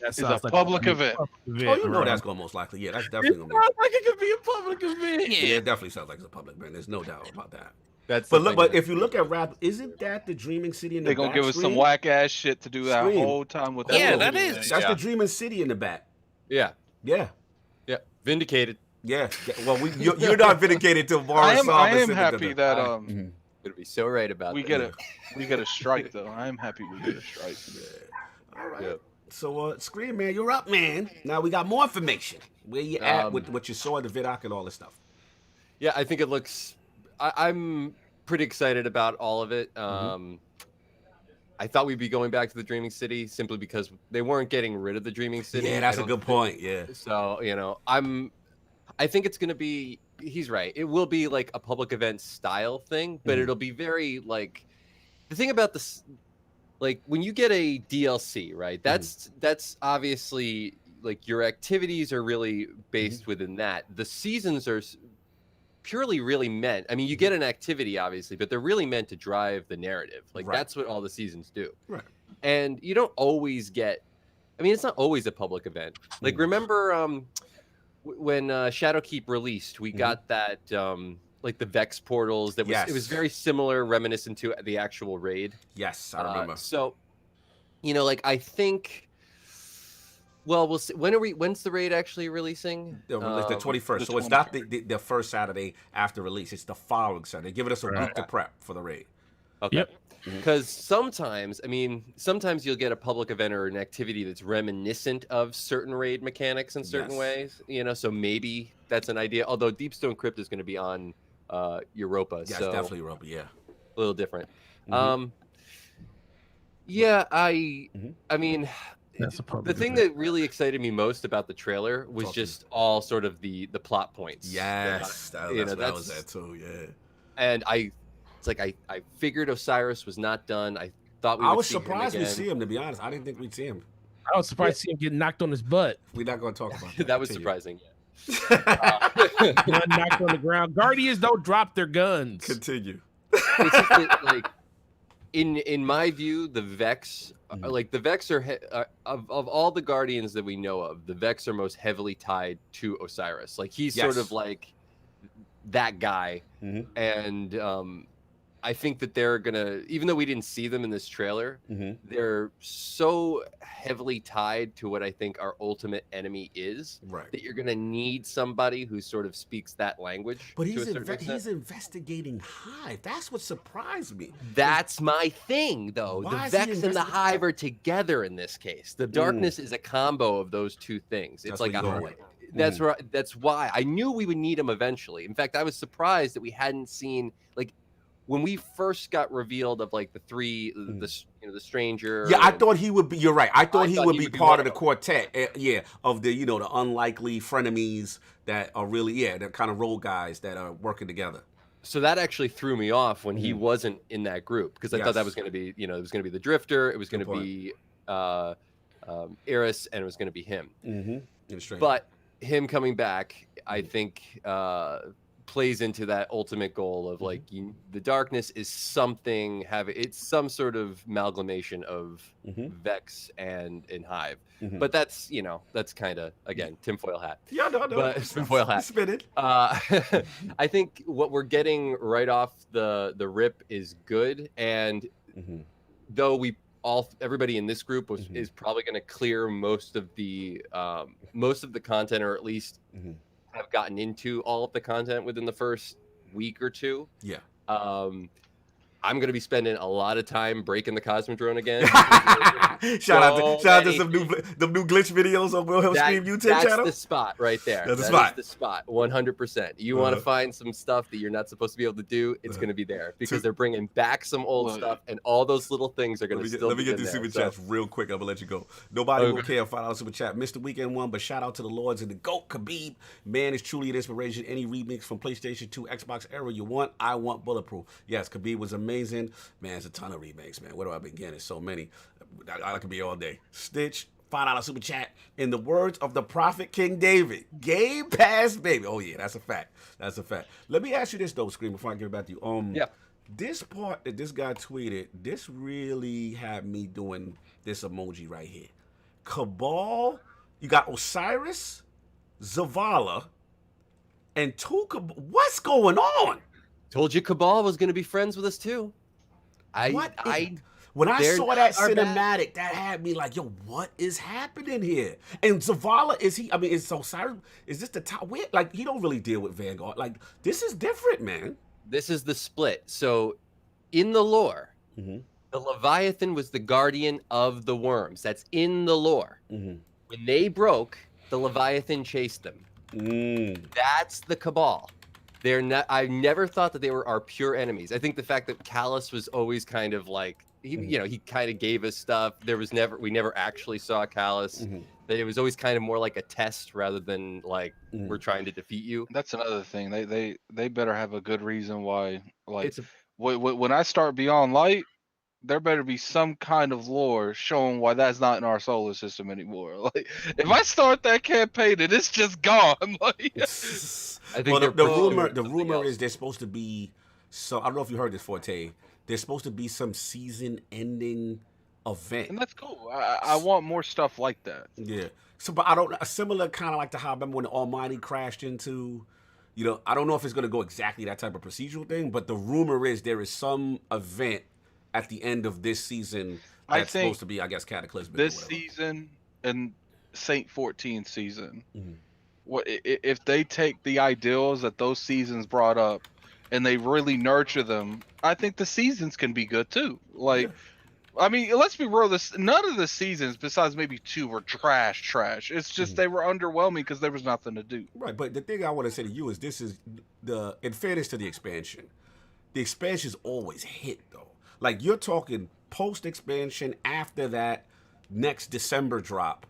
It's a public event.
Oh, you know that's going to most likely. Yeah, that's definitely going to be.
Sounds like it could be a public event.
Yeah, it definitely sounds like it's a public event. There's no doubt about that.
But
if you look at Rap, isn't that the Dreaming City in the back?
They're gonna give us some whack ass shit to do that whole time with that.
Yeah, that is.
That's the Dreaming City in the back.
Yeah.
Yeah.
Yeah. Vindicated.
Yeah. Well, you're not vindicated till
I am happy that
gonna be so right about
we get a strike though. I am happy we get a strike.
All right. Yeah. So, Scream Man, you're up, man. Now we got more information. Where you at with what you saw in the Vidoc and all this stuff?
Yeah, I think it looks. I'm pretty excited about all of it. I thought we'd be going back to the Dreaming City simply because they weren't getting rid of the Dreaming City.
Yeah, that's a good point. Yeah.
So I think it's gonna be. He's right. It will be like a public event style thing, but it'll be very like. The thing about this. Like when you get a DLC, right? That's obviously like your activities are really based within that. The seasons are purely really meant. I mean, you get an activity obviously, but they're really meant to drive the narrative. Like that's what all the seasons do. Right. And you don't always get. I mean, it's not always a public event. Like remember when Shadowkeep released, we got that. Like the Vex portals that was it was very similar, reminiscent to the actual raid.
Yes, I remember.
So, like I think. Well, we'll see. When's the raid actually releasing?
The 21st. So it's not the first Saturday after release. It's the following Saturday. They're giving us a week to prep for the raid.
Okay. Yep. Because sometimes you'll get a public event or an activity that's reminiscent of certain raid mechanics in certain ways. So maybe that's an idea. Although Deepstone Crypt is going to be on Europa.
Yeah,
so
it's definitely Europa. Yeah,
a little different. Yeah, I mean, the thing that really excited me most about the trailer was just all sort of the plot points.
Yes, that was that too. Yeah,
and it's like I figured Osiris was not done. I thought
I was surprised we'd see him. To be honest, I didn't think we'd see him.
I was surprised to see him get knocked on his butt.
We're not going to talk about that.
That was surprising.
Knocked on the ground. Guardians don't drop their guns.
Continue.
It's just that, like in my view, the Vex, the Vex are of all the Guardians that we know of, the Vex are most heavily tied to Osiris. Like he's sort of like that guy, and I think that they're gonna, even though we didn't see them in this trailer, they're so heavily tied to what I think our ultimate enemy is, that you're gonna need somebody who sort of speaks that language.
But he's investigating Hive. That's what surprised me.
That's my thing, though. The Vex and the Hive are together in this case. The darkness is a combo of those two things. It's like that's right. That's why I knew we would need him eventually. In fact, I was surprised that we hadn't seen, like, when we first got revealed of like the three, the stranger.
Yeah, I thought he would be. You're right. I thought he would be part of the quartet. Of the the unlikely frenemies that are really they're kind of role guys that are working together.
So that actually threw me off when he wasn't in that group, because I thought that was going to be it was going to be the Drifter, it was going to be Eris, and it was going to be him. But him coming back, I think, plays into that ultimate goal of like the darkness is something it's some sort of amalgamation of Vex and Hive. But that's that's kind of, again, tinfoil hat.
Yeah, no,
but tinfoil hat.
Spin it.
I think what we're getting right off the rip is good, and though everybody in this group is probably going to clear most of the content, or at least have gotten into all of the content within the first week or two.
Yeah.
I'm going to be spending a lot of time breaking the Cosmodrome again.
Shout out to some new glitch videos on Wilhe1m Stream YouTube channel.
That's the spot right there.
That's
the spot. 100%. You want to find some stuff that you're not supposed to be able to do, it's going to be there, because they're bringing back some old stuff, and all those little things are going to still be
Let me get these super chats real quick. I'm going to let you go. Nobody will care. $5 super chat. Mr. Weekend 1, but shout out to the Lords and the GOAT, Khabib. Man is truly an inspiration. Any remix from PlayStation 2, Xbox era you want, I want Bulletproof. Yes, Khabib was amazing. Man, it's a ton of remakes, man. Where do I begin? There's so many. I could be all day. Stitch, $5 super chat. In the words of the prophet King David, Game Pass, baby. Oh, yeah, that's a fact. That's a fact. Let me ask you this, though, Scream, before I give it back to you. This part that this guy tweeted, this really had me doing this emoji right here. Cabal, you got Osiris, Zavala, and two Cabal. What's going on?
Told you Cabal was going to be friends with us too.
When I saw that cinematic, that had me like, yo, what is happening here? And Zavala, is Osiris, is this the top? Like, he don't really deal with Vanguard. Like, this is different, man.
This is the split. So, in the lore, the Leviathan was the guardian of the worms. That's in the lore. When they broke, the Leviathan chased them. That's the Cabal. They're not. I never thought that they were our pure enemies. I think the fact that Callus was always kind of like he kind of gave us stuff. We never actually saw Callus. That it was always kind of more like a test rather than like we're trying to defeat you.
That's another thing. They better have a good reason why. Like when I start Beyond Light, there better be some kind of lore showing why that's not in our solar system anymore. Like, if I start that campaign and it's just gone, like,
I think
the rumor is there's supposed to be some. I don't know if you heard this, Forte. There's supposed to be some season-ending event,
and that's cool. I want more stuff like that.
Yeah. So, but I don't. A similar kind of like to how I remember when the Almighty crashed into. I don't know if it's going to go exactly that type of procedural thing, but the rumor is there is some event at the end of this season that's supposed to be, I guess, cataclysmic.
This season and Saint 14 season. What if they take the ideals that those seasons brought up and they really nurture them? I think the seasons can be good too. Like, I mean, let's be real. None of the seasons, besides maybe 2, were trash. It's just they were underwhelming because there was nothing to do.
Right, but the thing I want to say to you is this is in fairness to the expansion's always hit though. Like, you're talking post-expansion, after that next December drop,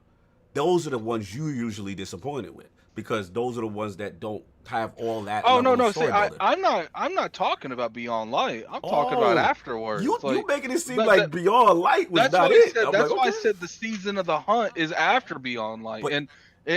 those are the ones you usually disappointed with, because those are the ones that don't have all that.
Oh, no. See, I'm not talking about Beyond Light. I'm talking about afterwards.
You making it seem like Beyond Light was not it.
That's why I said the season of the hunt is after Beyond Light. And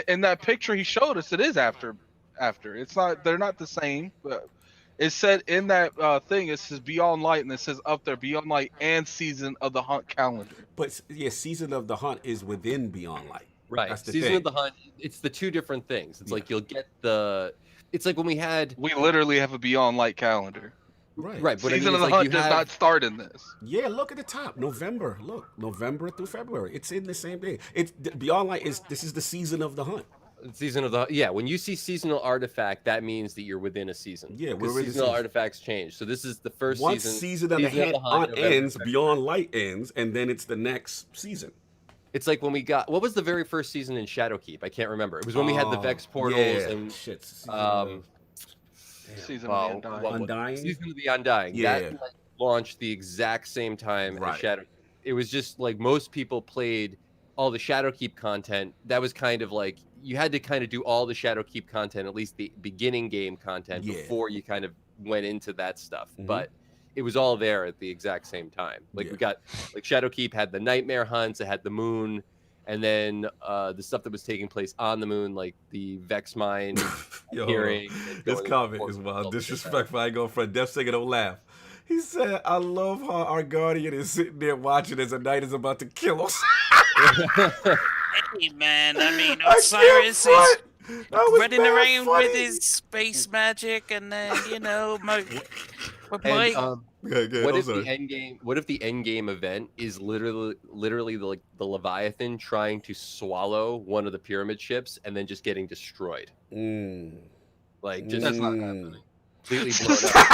in that picture he showed us, it is after. It's not. They're not the same. But it said in that thing, it says Beyond Light, and it says up there Beyond Light and Season of the Hunt calendar.
But yeah, Season of the Hunt is within Beyond Light.
Right.
That's the
Season
thing.
of the Hunt, it's the two different things. It's like you'll get it's like when we
literally have a Beyond Light calendar.
Right.
Right, but
Season
I mean,
of the
like
Hunt
you
does
have,
not start in this.
Yeah, look at the top. November. Look, November through February. It's in the same day. It's Beyond Light this is the season of the hunt.
Season of the when you see seasonal artifact, that means that you're within a season.
Yeah,
because
we're in the
seasonal
season.
artifacts change. So this is the first
Once
season.
season of the hunt
November,
ends,
February.
Beyond Light ends, and then it's the next season.
It's like when we got what was the very first season in Shadowkeep? I can't remember. It was when we had the Vex portals and
Season of the
Undying.
Season of the Undying.
Yeah.
That launched the exact same time
Right.
as Shadow. It was just like most people played all the Shadowkeep content. That was kind of like you had to kind of do all the Shadowkeep content, at least the beginning game content, before you kind of went into that stuff. But it was all there at the exact same time. Like we got like Shadowkeep had the Nightmare Hunts, it had the Moon, and then the stuff that was taking place on the Moon, like the Vex Mine hearing.
This comment is wild. Disrespectful. I go for DeathSinger. Don't laugh. He said, "I love how our guardian is sitting there watching as a knight is about to kill us."
Hey man, I mean Osiris is running around with his space magic, and then
What if the end game? What if the end game event is literally the Leviathan trying to swallow one of the pyramid ships and then just getting destroyed? Like just
That's not happening.
Completely blown up.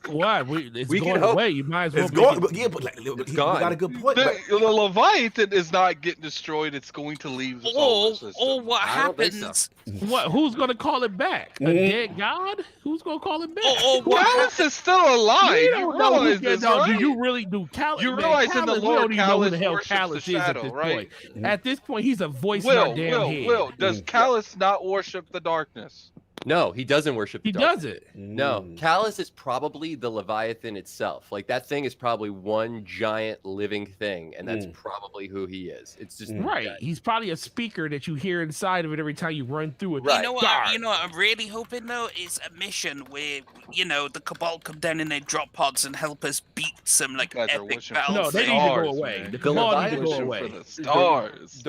Why? It's
We can
going
hope.
away. You might as well.
It's
make
gone.
it-
Yeah, but like,
It's
he
gone.
got a good point.
The Leviathan is not getting destroyed. It's going to leave the solar system.
Or what
I don't think so.
happens?
What? Who's gonna call it back? A dead god? Who's gonna call it back?
Or what
Callus is still alive.
We
You
don't know who
realize
can-
this,
no,
right?
Do you really do Callus?
You realize in the
Callus, we
lore,
don't even know who
Callus
the hell
worships
Callus
the
is at
shadow,
this
right?
point. At this point, he's a voice in our damn head.
Will, does Callus not worship the darkness?
No, he doesn't worship.
He
the dark.
does it.
No, Callus is probably the Leviathan itself. Like that thing is probably one giant living thing, and that's probably who he is. It's just
Right. He's probably a speaker that you hear inside of it every time you run through it.
You know what? I'm really hoping though is a mission where the Cabal come down in their drop pods and help us beat some like
guys are
epic
wishing
battle.
No, they
thing.
need to go away.
man.
The
The
Cabal need to go
Wishing
away.
for the stars.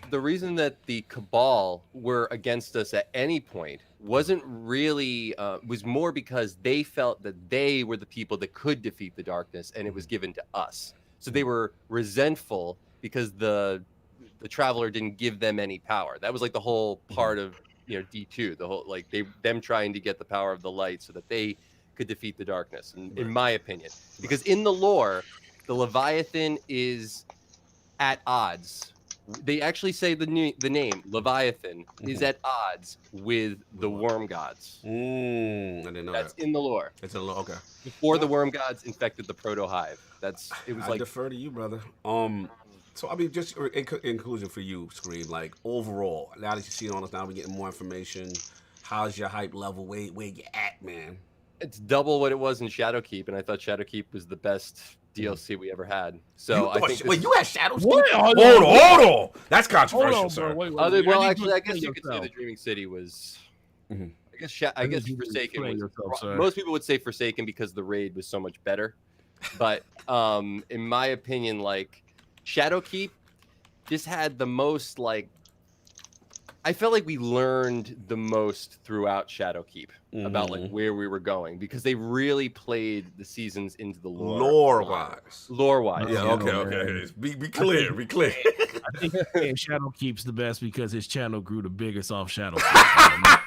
The reason that the Cabal were against us at any point wasn't really was more because they felt that they were the people that could defeat the darkness, and it was given to us. So they were resentful because the Traveler didn't give them any power. That was like the whole part of D2, the whole like them trying to get the power of the light so that they could defeat the darkness. In my opinion, because in the lore, the Leviathan is at odds. They actually say the name Leviathan is at odds with the worm gods.
I didn't know
That's
that.
in the lore.
It's a okay.
Before the worm gods infected the proto hive. It was
I
like
defer to you, brother. So I mean, just in conclusion for you, Scream. Like overall, now that you've seen all this, now we're getting more information. How's your hype level? Where you at, man?
it's double what it was in Shadowkeep, and I thought Shadowkeep was the best DLC we ever had. So I think
wait, you had Shadowkeep?
What?
Hold on. That's controversial,
Hold on,
sir.
bro. Wait.
well,
I
actually, I guess you could say the Dreaming City was. I guess Forsaken was. Most people would say Forsaken because the raid was so much better, but in my opinion, like Shadowkeep just had the most like. I felt like we learned the most throughout Shadowkeep about like where we were going because they really played the seasons into the lore. Lore-wise.
Yeah, okay. Be clear, be clear.
I think Shadowkeep's the best because his channel grew the biggest off Shadowkeep.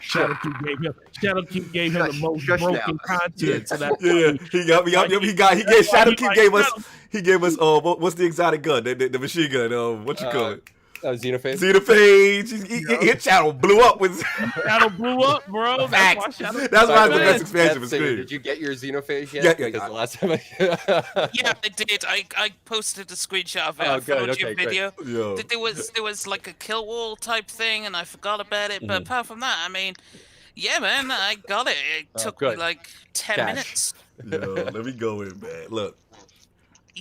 Shadowkeep gave him the most broken content. So that
he gave us what's the exotic gun? The machine gun. What you call it?
Xenophage.
His channel blew up with.
Shadow blew up, bro.
That's why it's the best expansion of Scream.
Did you get your Xenophage yet?
Yeah.
Because the last time
Yeah, I did. I posted a screenshot of it. I followed your video. There was like a kill wall type thing, and I forgot about it. But apart from that, I mean, yeah, man, I got it. It took me like 10 minutes.
Yo, let me go in, man. Look,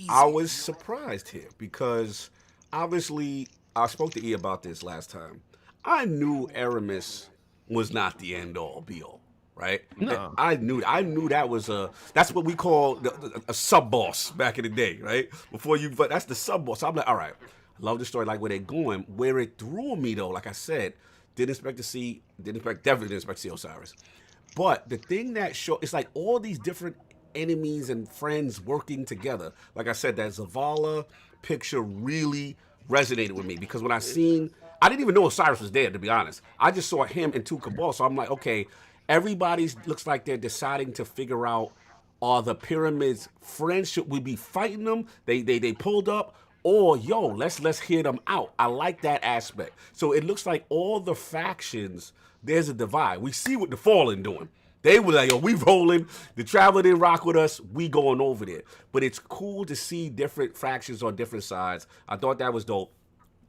I was surprised here because obviously I spoke to E about this last time. I knew Aramis was not the end all be all, right?
No.
I knew that was that's what we call a sub boss back in the day, right? But that's the sub boss. So I'm like, all right, I love the story, like where they're going. Where it threw me though, like I said, definitely didn't expect to see Osiris. But the thing that it's like all these different enemies and friends working together. Like I said, that Zavala picture really resonated with me because when I didn't even know Osiris was there, to be honest. I just saw him and two Cabal, so I'm like, okay, everybody looks like they're deciding to figure out, are the pyramids friends? Should we be fighting them? They pulled up, or yo, let's hear them out. I like that aspect. So it looks like all the factions, there's a divide. We see what the Fallen doing. They were like, yo, we rolling. The Traveler didn't rock with us. We going over there. But it's cool to see different factions on different sides. I thought that was dope.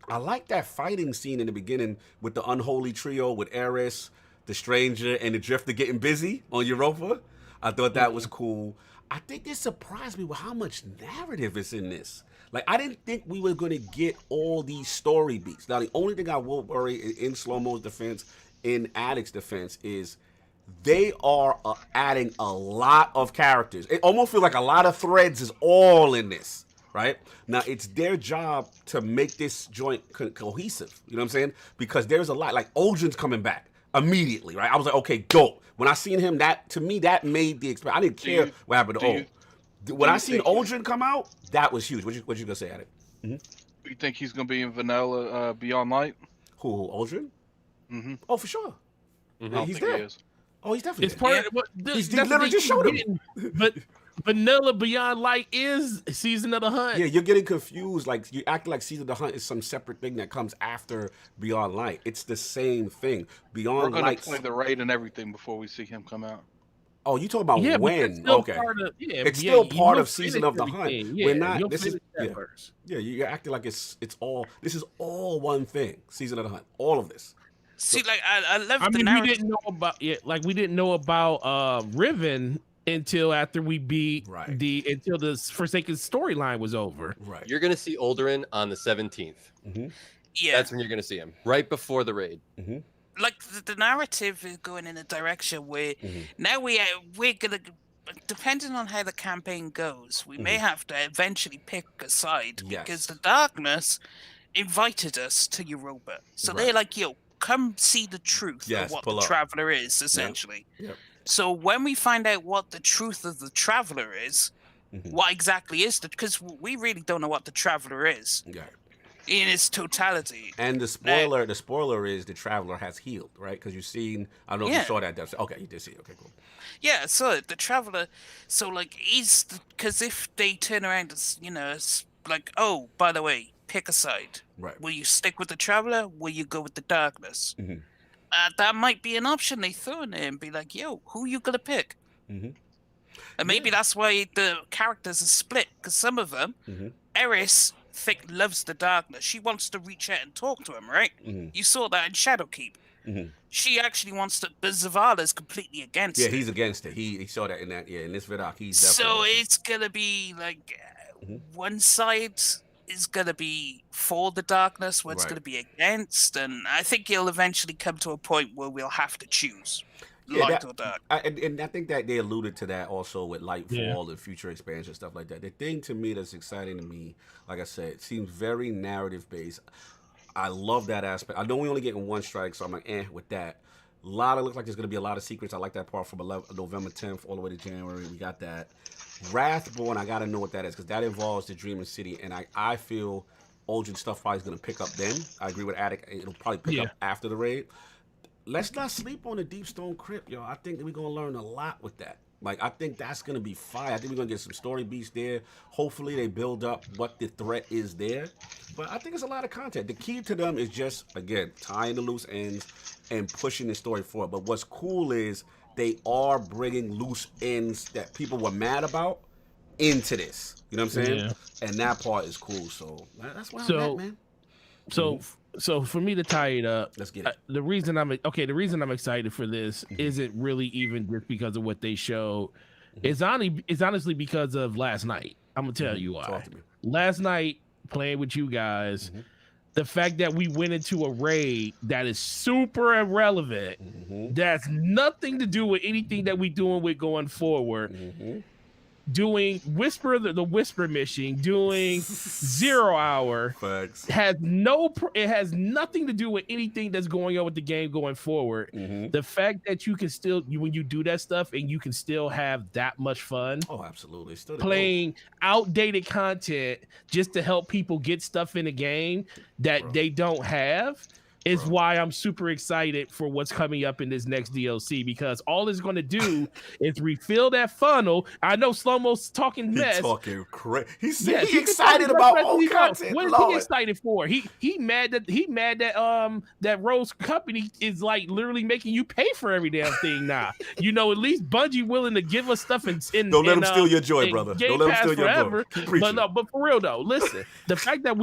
I like that fighting scene in the beginning with the unholy trio with Eris, the Stranger, and the Drifter getting busy on Europa. I thought that was cool. I think this surprised me with how much narrative is in this. Like, I didn't think we were going to get all these story beats. Now, the only thing I will worry in Slow-Mo's defense, in Addict's defense, is they are adding a lot of characters. It almost feels like a lot of threads is all in this. Right? Now, it's their job to make this joint cohesive. You know what I'm saying? Because there's a lot. Like, Oldrin's coming back immediately, right? I was like, okay, dope. When I seen him, to me, that made the experience. I didn't care what happened to Old. When I seen Oldrin come out, that was huge. What you going to say at it?
You think he's going to be in Vanilla Beyond Light?
Who, Oldrin?
Mm-hmm.
Oh, for sure.
I don't
he's
think
there.
he is.
Oh, he's definitely
It's part of
he literally just showed him.
But Vanilla Beyond Light is Season of the Hunt.
Yeah, you're getting confused. Like, you acting like Season of the Hunt is some separate thing that comes after Beyond Light. It's the same thing. Beyond
We're
Light.
going to play the raid and everything before we see him come out.
Oh, you talking about when? Okay. It's
yeah,
still part of Season of the Hunt.
Yeah,
We're not.
This is
yeah. You're acting like it's all. This is all one thing. Season of the Hunt. All of this.
See, like I love the
mean,
narrative.
we didn't know about Riven until after we beat until the Forsaken storyline was over.
Right.
You're gonna see Oldrin on the 17th.
Yeah.
That's when you're gonna see him, right before the raid.
Like the narrative is going in a direction where now we're gonna, depending on how the campaign goes, we may have to eventually pick a side because the Darkness invited us to Europa, so they're like, yo, come see the truth of what the Traveler is, essentially.
Yep.
So when we find out what the truth of the Traveler is, what exactly is because we really don't know what the Traveler is in its totality.
And the spoiler is the Traveler has healed, right? Because you've seen, I don't know if you saw that. Okay, you did see it. Okay, cool.
Yeah, so the Traveler, so like, because if they turn around, it's like, oh, by the way, pick a side.
Right.
Will you stick with the Traveler? Will you go with the Darkness? That might be an option they throw in there and be like, yo, who you gonna pick? And maybe that's why the characters are split, because some of them, Eris loves the Darkness. She wants to reach out and talk to him, right? You saw that in Shadowkeep. She actually wants to, but Zavala's completely against it.
Yeah, he's against it. He saw that in this Vidoc. He's
so it's gonna be like one side is going to be for the Darkness, what's going to be against, and I think you'll eventually come to a point where we'll have to choose light or dark.
And I think that they alluded to that also with Lightfall and future expansion, stuff like that. The thing to me that's exciting to me, like I said, it seems very narrative-based. I love that aspect. I know we only getting one strike, so I'm like, with that. It looks like there's going to be a lot of secrets. I like that part from November 10th all the way to January. We got that. Wrathborn, I got to know what that is because that involves the Dreaming City, and I feel Oldrin stuff probably is going to pick up then. I agree with Attic. It'll probably pick up after the raid. Let's not sleep on the Deep Stone Crypt, yo. I think that we're going to learn a lot with that. Like, I think that's going to be fire. I think we're going to get some story beats there. Hopefully, they build up what the threat is there. But I think it's a lot of content. The key to them is just, again, tying the loose ends and pushing the story forward. But what's cool is they are bringing loose ends that people were mad about into this. You know what I'm saying?
Yeah.
And that part is cool. So that's why I'm at, man.
So for me to tie it up,
let's get it.
The reason I'm excited for this isn't really even just because of what they showed. It's honestly because of last night. I'm gonna tell you why.
Talk to me.
Last night playing with you guys, the fact that we went into a raid that is super irrelevant, that's nothing to do with anything that we doing with going forward. doing the Whisper mission, doing 0 Hour has it has nothing to do with anything that's going on with the game going forward. The fact that you can still when you do that stuff and you can still have that much fun.
Oh, absolutely. Still
playing outdated content just to help people get stuff in the game that they don't have is why I'm super excited for what's coming up in this next DLC, because all it's going to do is refill that funnel. I know Slow-Mo's talking mess.
He's talking crazy. He's excited about old content.
What is he excited for? He mad that that Rose company is like literally making you pay for every damn thing now. You know, at least Bungie willing to give us stuff in
don't let him steal your joy, brother. Don't let him steal your joy.
But for real though, listen, the fact that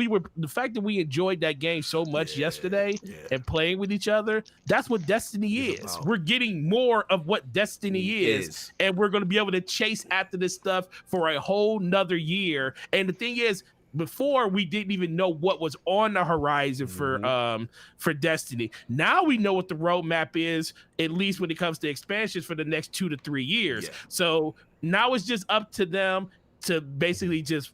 we enjoyed that game so much yesterday. And playing with each other, that's what Destiny is. We're getting more of what Destiny is, and we're going to be able to chase after this stuff for a whole nother year. And the thing is, before we didn't even know what was on the horizon for Destiny. Now we know what the roadmap is, at least when it comes to expansions for the next 2 to 3 years. So now it's just up to them to basically just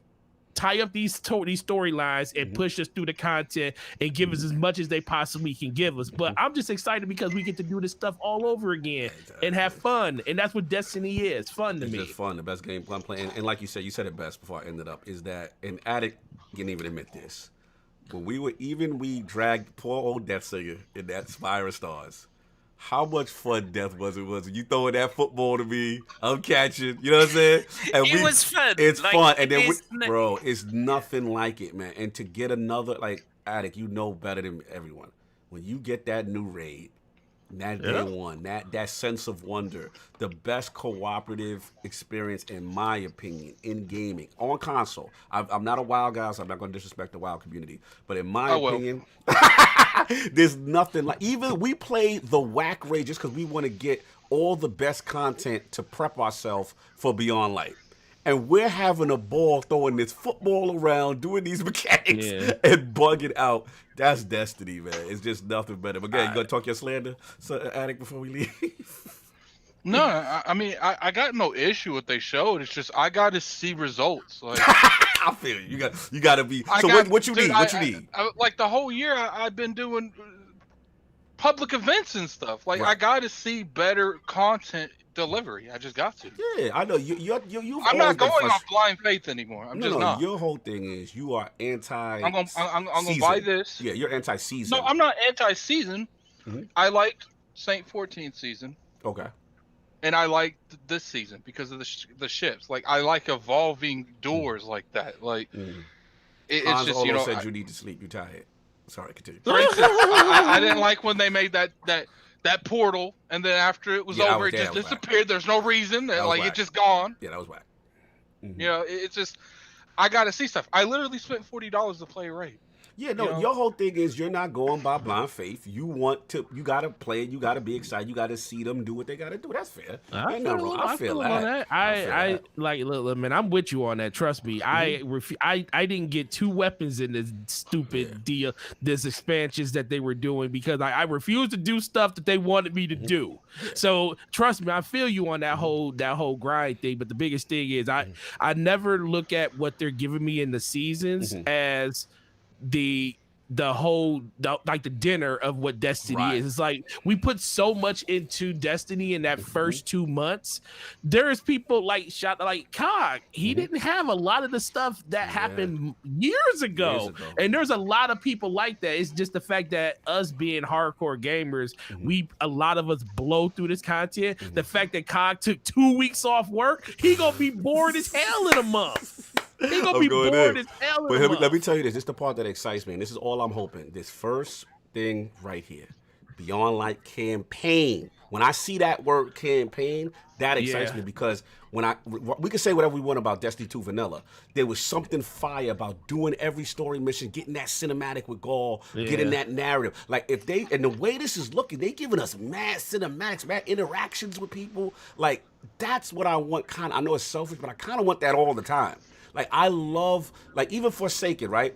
tie up these storylines and push us through the content and give us as much as they possibly can give us. But I'm just excited because we get to do this stuff all over again and have fun. And that's what Destiny is. Fun to me.
It's just fun. The best game I'm playing. And like you said it best before I ended up, is that an addict didn't even admit this. When we dragged poor old DeathSinger in that Spire of Stars. How much fun Death was you throwing that football to me, I'm catching, you know what I'm saying? And
it was fun.
It's fun. And then, bro, it's nothing like it, man. And to get another, like, addict, you know better than everyone. When you get that new raid, that day one, that sense of wonder, the best cooperative experience, in my opinion, in gaming, on console. I'm not a WoW guy, so I'm not going to disrespect the WoW community. But in my opinion, there's nothing like, even we play the whack raid just because we want to get all the best content to prep ourselves for Beyond Light. And we're having a ball throwing this football around, doing these mechanics and bugging out. That's Destiny, man. It's just nothing better. But again, you gonna talk your slander, Addict, before we leave?
No, I mean, I got no issue with they showed. It's just I got to see results. Like,
I feel you. You got to be. So what you need? What you need?
Like the whole year, I've been doing public events and stuff. Like I got to see better content delivery. I just got to.
Yeah, I know.
I'm not going off blind faith anymore. I'm just not.
Your whole thing is you are anti.
I'm gonna buy this.
Yeah, you're anti-season.
No, I'm not anti-season. I liked Saint 14 season.
Okay.
And I like this season because of the ships. Like I like evolving doors like that. Like it's just
said you need to sleep. You're tired. Sorry, continue.
For instance, I didn't like when they made that portal, and then after it was over, it just disappeared. There's no reason. Like it just gone.
Yeah, that was whack.
You know, it's just I gotta see stuff. I literally spent $40 to play a raid.
Yeah, no, your whole thing is you're not going by blind faith. You gotta play it, you gotta be excited, you gotta see them do what they gotta do. That's fair. I feel that.
I like, look, man, I'm with you on that. Trust me. I didn't get 2 weapons in this stupid deal, this expansions that they were doing because I refused to do stuff that they wanted me to do. So trust me, I feel you on that whole grind thing. But the biggest thing is I never look at what they're giving me in the seasons as the dinner of what Destiny is. It's like we put so much into Destiny in that first 2 months. There's people like Cog. He didn't have a lot of the stuff that happened years ago. And there's a lot of people like that. It's just the fact that us being hardcore gamers, a lot of us blow through this content. The fact that Cog took 2 weeks off work, he gonna be bored as hell in a month. He gonna be bored as hell.
But let me tell you this. This is the part that excites me. And this is all I'm hoping. This first thing right here, Beyond Light campaign. When I see that word campaign, that excites me because we can say whatever we want about Destiny 2 Vanilla. There was something fire about doing every story mission, getting that cinematic with Gaul, getting that narrative. Like and the way this is looking, they giving us mad cinematics, mad interactions with people. Like that's what I want. I know it's selfish, but I kind of want that all the time. Like, I love, like, even Forsaken, right?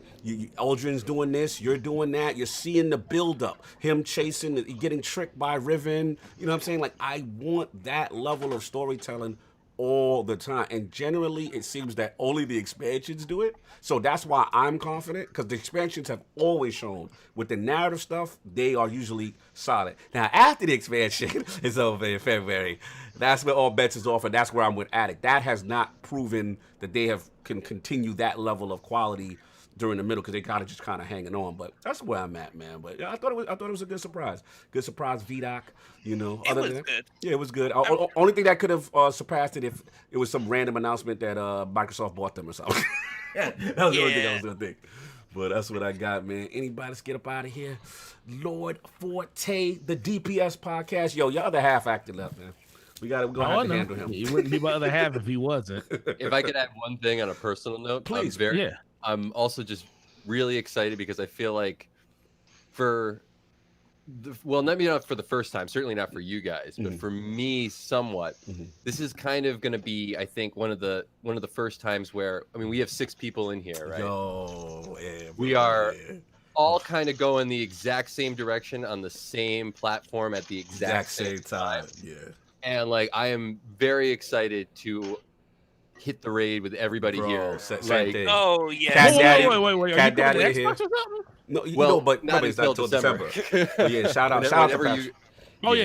Aldrin's doing this, you're doing that, you're seeing the build-up, him chasing, getting tricked by Riven, you know what I'm saying? Like, I want that level of storytelling all the time, and generally it seems that only the expansions do it. So that's why I'm confident, because the expansions have always shown with the narrative stuff, they are usually solid. Now after the expansion is over in February, that's where all bets is off, and that's where I'm with Addict. That has not proven that they can continue that level of quality during the middle, because they gotta just kind of hanging on. But that's where I'm at, man. But yeah, I thought it was a good surprise. Good surprise, Vidoc. You know,
it was good.
Yeah, it was good. Only thing that could have surpassed it if it was some random announcement that Microsoft bought them or something. That was the only thing I was gonna think. But that's what I got, man. Anybody, let's get up out of here. Lord Forte, the DPS podcast. Yo, your other half acted up, man. We're gonna have to handle him.
He wouldn't be my other half if he wasn't.
If I could add one thing on a personal note,
please.
I'm also just really excited because I feel like maybe not for the first time, certainly not for you guys, but for me somewhat, this is kind of going to be, I think, one of the first times where, I mean, we have 6 people in here, right? We are all kind of going the exact same direction on the same platform at the exact same time.
Yeah.
And like, I am very excited to hit the raid with everybody here.
Same thing.
Oh yeah.
Cat Daddy,
wait.
Cat
Are you
Daddy
here?
No, but
not
it's not
until
until December. Yeah, shout out to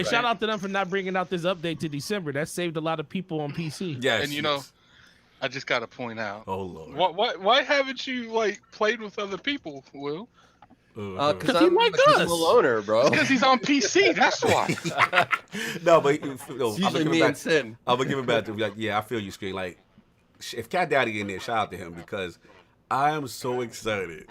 shout out to them for not bringing out this update to December. That saved a lot of people on PC.
Yes.
And you know, I just got to point out.
Oh Lord.
Why haven't you like played with other people, Will?
Because I'm a loner, bro.
Because he's on PC. That's why.
No, but
it's usually me and Sin.
I'm gonna give it back to him. Like, yeah, I feel you, Screen. Like, if Cat Daddy in there, shout out to him, because I am so excited.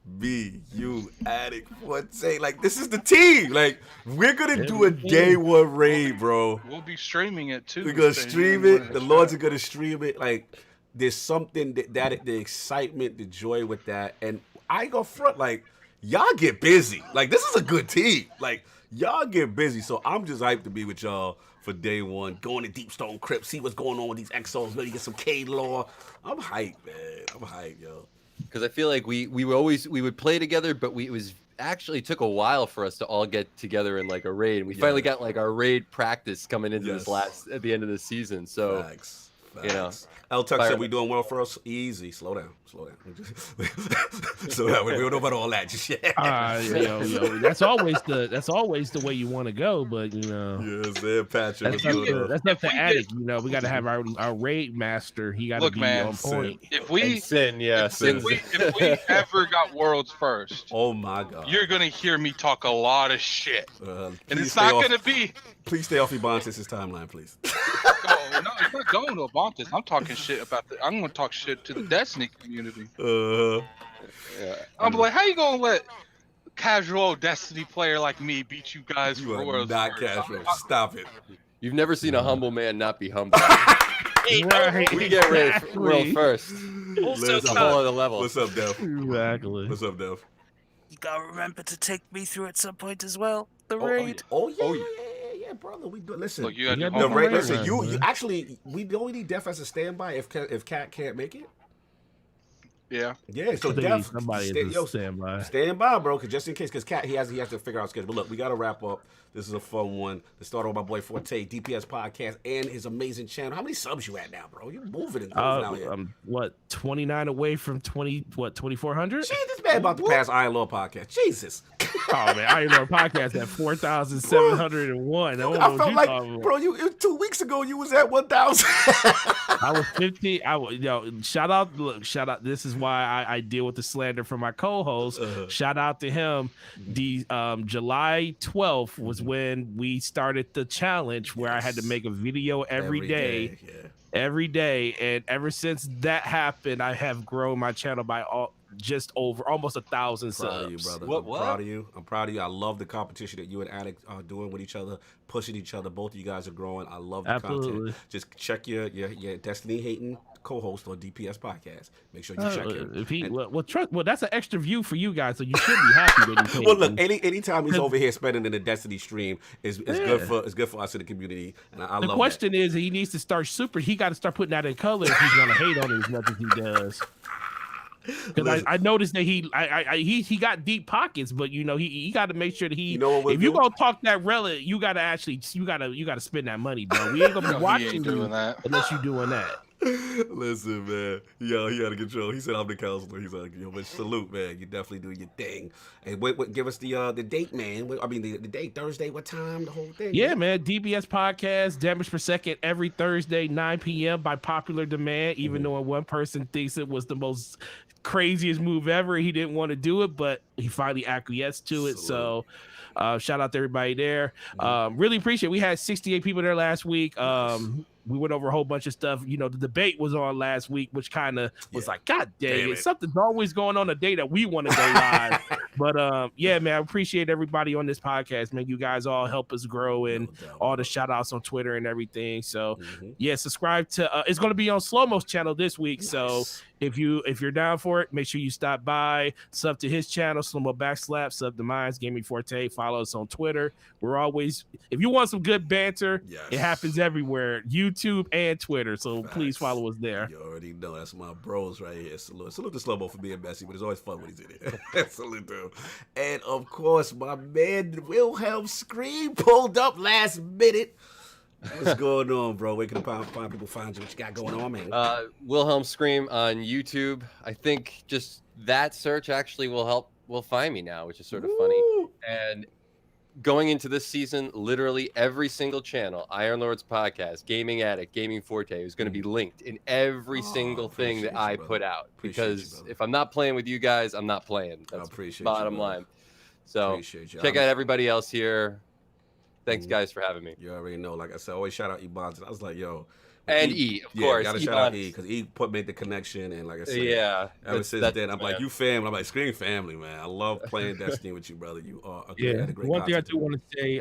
Me, you, Addict, Forte, like, this is the team. Like, we're gonna do a day 1 raid, bro.
We'll be streaming it too.
We're gonna stream it. The Lords are gonna stream it. Like, there's something that the excitement, the joy with that, and I ain't gonna front. Like, y'all get busy. Like, this is a good team. Like, y'all get busy. So I'm just hyped to be with y'all for day 1. Going to Deep Stone Crypt, see what's going on with these exos, maybe get some K-Lore. I'm hyped, man. I'm hyped, yo.
Because I feel like we would play together, but it was actually took a while for us to all get together in like a raid. And we finally got like our raid practice coming into this at the end of the season. So
Facts.
you know,
El Tuck said we doing well for us. Easy, slow down. So we don't know about all that just yet.
Yo, that's always the way you want to go, but you know.
Yes, man, Patrick.
That's not the Addict. You know, we got to have our raid master. He got to be on point.
If we
if
we ever got worlds first,
oh my God,
you're gonna hear me talk a lot of shit, and it's
not
gonna be.
Please stay off Ebontis' timeline, please.
No, it's not going to Ebontis. I'm talking shit about I'm gonna talk shit to the Destiny community. I'm like, how you gonna let casual Destiny player like me beat you guys for worlds?
Not casual. Stop it.
You've never seen a humble man not be humble.
Right.
We get ready for world first. It's a whole other level.
What's up, Dev?
Exactly.
What's up, Dev?
You gotta remember to take me through at some point as well. The raid.
Yeah, brother. We do. Listen,
Look, you had
the raid. Listen, you actually, we only need Def as a standby if Cat can't make it.
Yeah.
So Def,
somebody stand
by, bro, because just in case, because Cat he has to figure out schedule. But look, we got to wrap up. This is a fun one. To start with my boy Forte, DPS podcast, and his amazing channel. How many subs you at now, bro? You're moving and grooving out here.
I'm 29 away from 2400.
Jeez, this man about to pass Iron Law podcast. Jesus.
Oh man, Iron Law podcast at 4,701.
I felt like, bro, you 2 weeks ago you was at 1,000.
I was 50. Shout out. This is why I deal with the slander from my co-host. Shout out to him. The July 12th was when we started the challenge where I had to make a video every day. Every day, and ever since that happened, I have grown my channel by just over almost 1,000 subs.
Proud of you, brother. I'm proud of you. I'm proud of you. I love the competition that you and Addict are doing with each other, pushing each other. Both of you guys are growing. I love the content. Just check your Destiny hating co-host on DPS podcast. Make sure you check him.
Well, that's an extra view for you guys, so you should be happy that he's
well, look, anytime he's over here spending in the Destiny stream is good for us in the community, and I love that.
The question is, he needs to start he got to start putting that in color if he's gonna hate on it as much as he does. Because I noticed that he got deep pockets, but he got to make sure that if you gonna talk that relic, you gotta spend that money, bro. We ain't gonna be watching you unless you doing that.
Listen, man. Yo, he out of control. He said I'm the counselor. He's like, yo, but salute, man. You definitely doing your thing. And give us the date, man. The date, Thursday, what time, the whole thing?
Yeah, man. DBS podcast, damage per second, every Thursday, 9 p.m. by popular demand, even though one person thinks it was the most craziest move ever. He didn't want to do it, but he finally acquiesced to it. So shout out to everybody there. Really appreciate it. We had 68 people there last week. We went over a whole bunch of stuff. The debate was on last week, which kind of was like, God dang it. Something's always going on a day that we want to go live. But yeah, man, I appreciate everybody on this podcast, man. You guys all help us grow, and all the shout outs on Twitter and everything. So yeah, subscribe to it's going to be on Slow Mo's channel this week. Nice. So if you're down for it, make sure you stop by, sub to his channel, Slow Mo Backslap, sub to mine, Gaming Forte. Follow us on Twitter. We're always, if you want some good banter, it happens everywhere, YouTube and Twitter. So please follow us there.
You already know that's my bros right here. Salute to Slow Mo for being messy, but it's always fun when he's in it. Salute to him. And of course, my man Wilhe1m Scream pulled up last minute. What's going on, bro? Where can find people find you? What you got going on, man?
Wilhe1m Scream on YouTube. I think just that search actually will find me now, which is sort of funny. And going into this season, literally every single channel, Iron Lord's podcast, Gaming Addict, Gaming Forte, is going to be linked in every single thing that I put out. Because if I'm not playing with you guys, I'm not playing. That's bottom line. So check out everybody else here. Thanks, guys, for having me.
You already know. Like I said, always shout out Ebon. I was like, yo.
And E, of course.
Gotta shout out E, because E made the connection. And like I said, ever since then, I'm like, you family. I'm like, Scream family, man. I love playing Destiny with you, brother. You are a great
one thing I do want to say,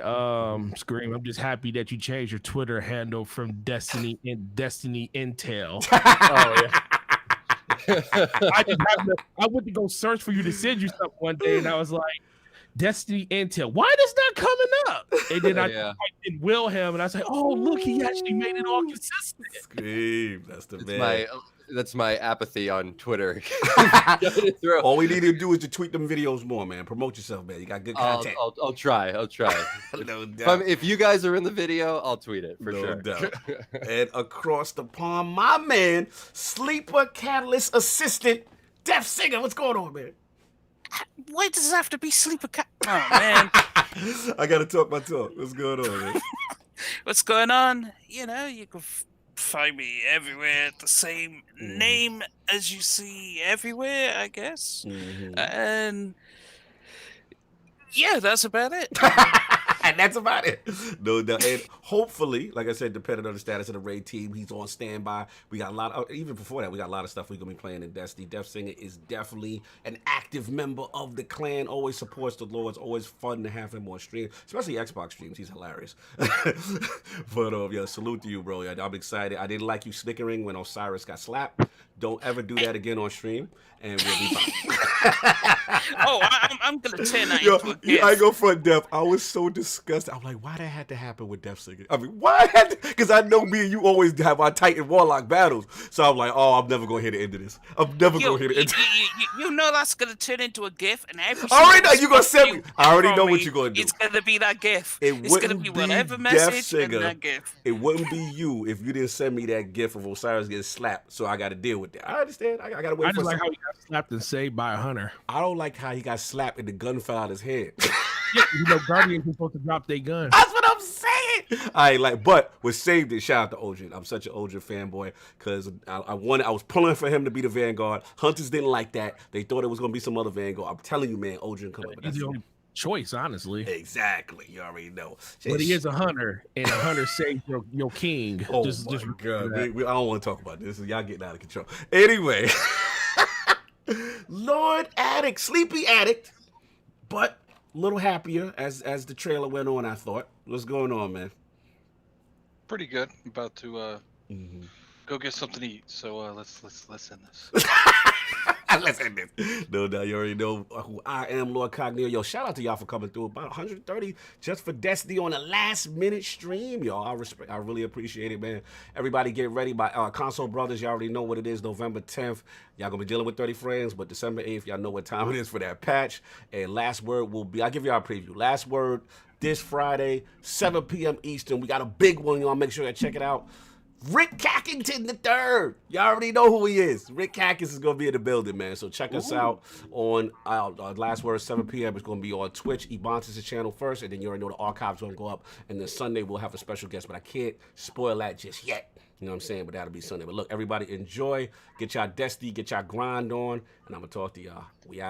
Scream, I'm just happy that you changed your Twitter handle from Destiny Intel.
Oh, yeah.
I went to go search for you to send you something one day, and I was like, Destiny Intel. Why is that coming up? And then I typed in Wilhe1m, and I was like, oh, look, he actually made it all consistent.
Scream. That's the man.
That's my apathy on Twitter.
All we need to do is to tweet them videos more, man. Promote yourself, man. You got good content.
I'll try.
No doubt.
If you guys are in the video, I'll tweet it for sure.
No doubt. And across the pond, my man, Sleeper Catalyst Assistant, DeathSinger. What's going on, man?
Why does it have to be Sleeper Cat? Oh, man.
I got to talk my talk. What's going on, man?
What's going on? You can find me everywhere. The same name as you see everywhere, I guess. And yeah, that's about it.
And that's about it. No doubt. And hopefully, like I said, depending on the status of the raid team, he's on standby. We got a lot of, even before that, we got a lot of stuff we're going to be playing in Destiny. DeathSinger is definitely an active member of the clan, always supports the Lords, always fun to have him on stream, especially Xbox streams. He's hilarious. But yeah, salute to you, bro. I'm excited. I didn't like you snickering when Osiris got slapped. Don't ever do that again on stream, and we'll be fine.
I'm going to turn that into a gift.
I ain't go front Def. I was so disgusted. I'm like, why that had to happen with DeathSinger? I mean, why had to? Because I know me and you always have our Titan Warlock battles. So I'm like, oh, I'm never going to hear the end of this. I'm never going to hear the end of this.
You know that's going to turn into a GIF, and every
I already know you're going to send me. I already know what you're going to do.
It's going to be that GIF. It's going to be whatever message and that GIF.
It wouldn't be you if you didn't send me that GIF of Osiris getting slapped, so I got to deal with that. I understand. I got to wait for
just like how he got slapped and saved by a hunter.
I don't like how he got slapped and the gun fell out his head.
Guardians are supposed to drop their gun.
That's what I'm saying. But was saved it. Shout out to Odin. I'm such an Odin fanboy because I was pulling for him to be the Vanguard. Hunters didn't like that. They thought it was gonna be some other Vanguard. I'm telling you, man, Odin come up.
He's the only choice, honestly.
Exactly. You already know.
But he is a hunter, and a hunter saves your king.
Oh my God. I don't want to talk about this. Y'all getting out of control. Anyway, Lord Addict, Sleepy Addict, but a little happier as the trailer went on, I thought. What's going on, man?
Pretty good. About to go get something to eat. So let's end this.
Let's end this. No, you already know who I am, Lord Cogneo. Yo, shout out to y'all for coming through. About 130 just for Destiny on a last-minute stream, y'all. I really appreciate it, man. Everybody get ready. My Console Brothers, y'all already know what it is. November 10th. Y'all gonna be dealing with 30 frames, but December 8th, y'all know what time it is for that patch. And last word will be, I'll give y'all a preview. Last word this Friday, 7 p.m. Eastern. We got a big one, y'all. Make sure you check it out. Rick Cackington III. Y'all already know who he is. Rick Cackington is going to be in the building, man. So check us out on last word, 7 p.m. It's going to be on Twitch, Ebontis' channel first, and then you already know the archives going to go up. And then Sunday, we'll have a special guest, but I can't spoil that just yet. You know what I'm saying? But that'll be Sunday. But look, everybody enjoy. Get y'all Destiny, get y'all grind on, and I'm going to talk to y'all. We out.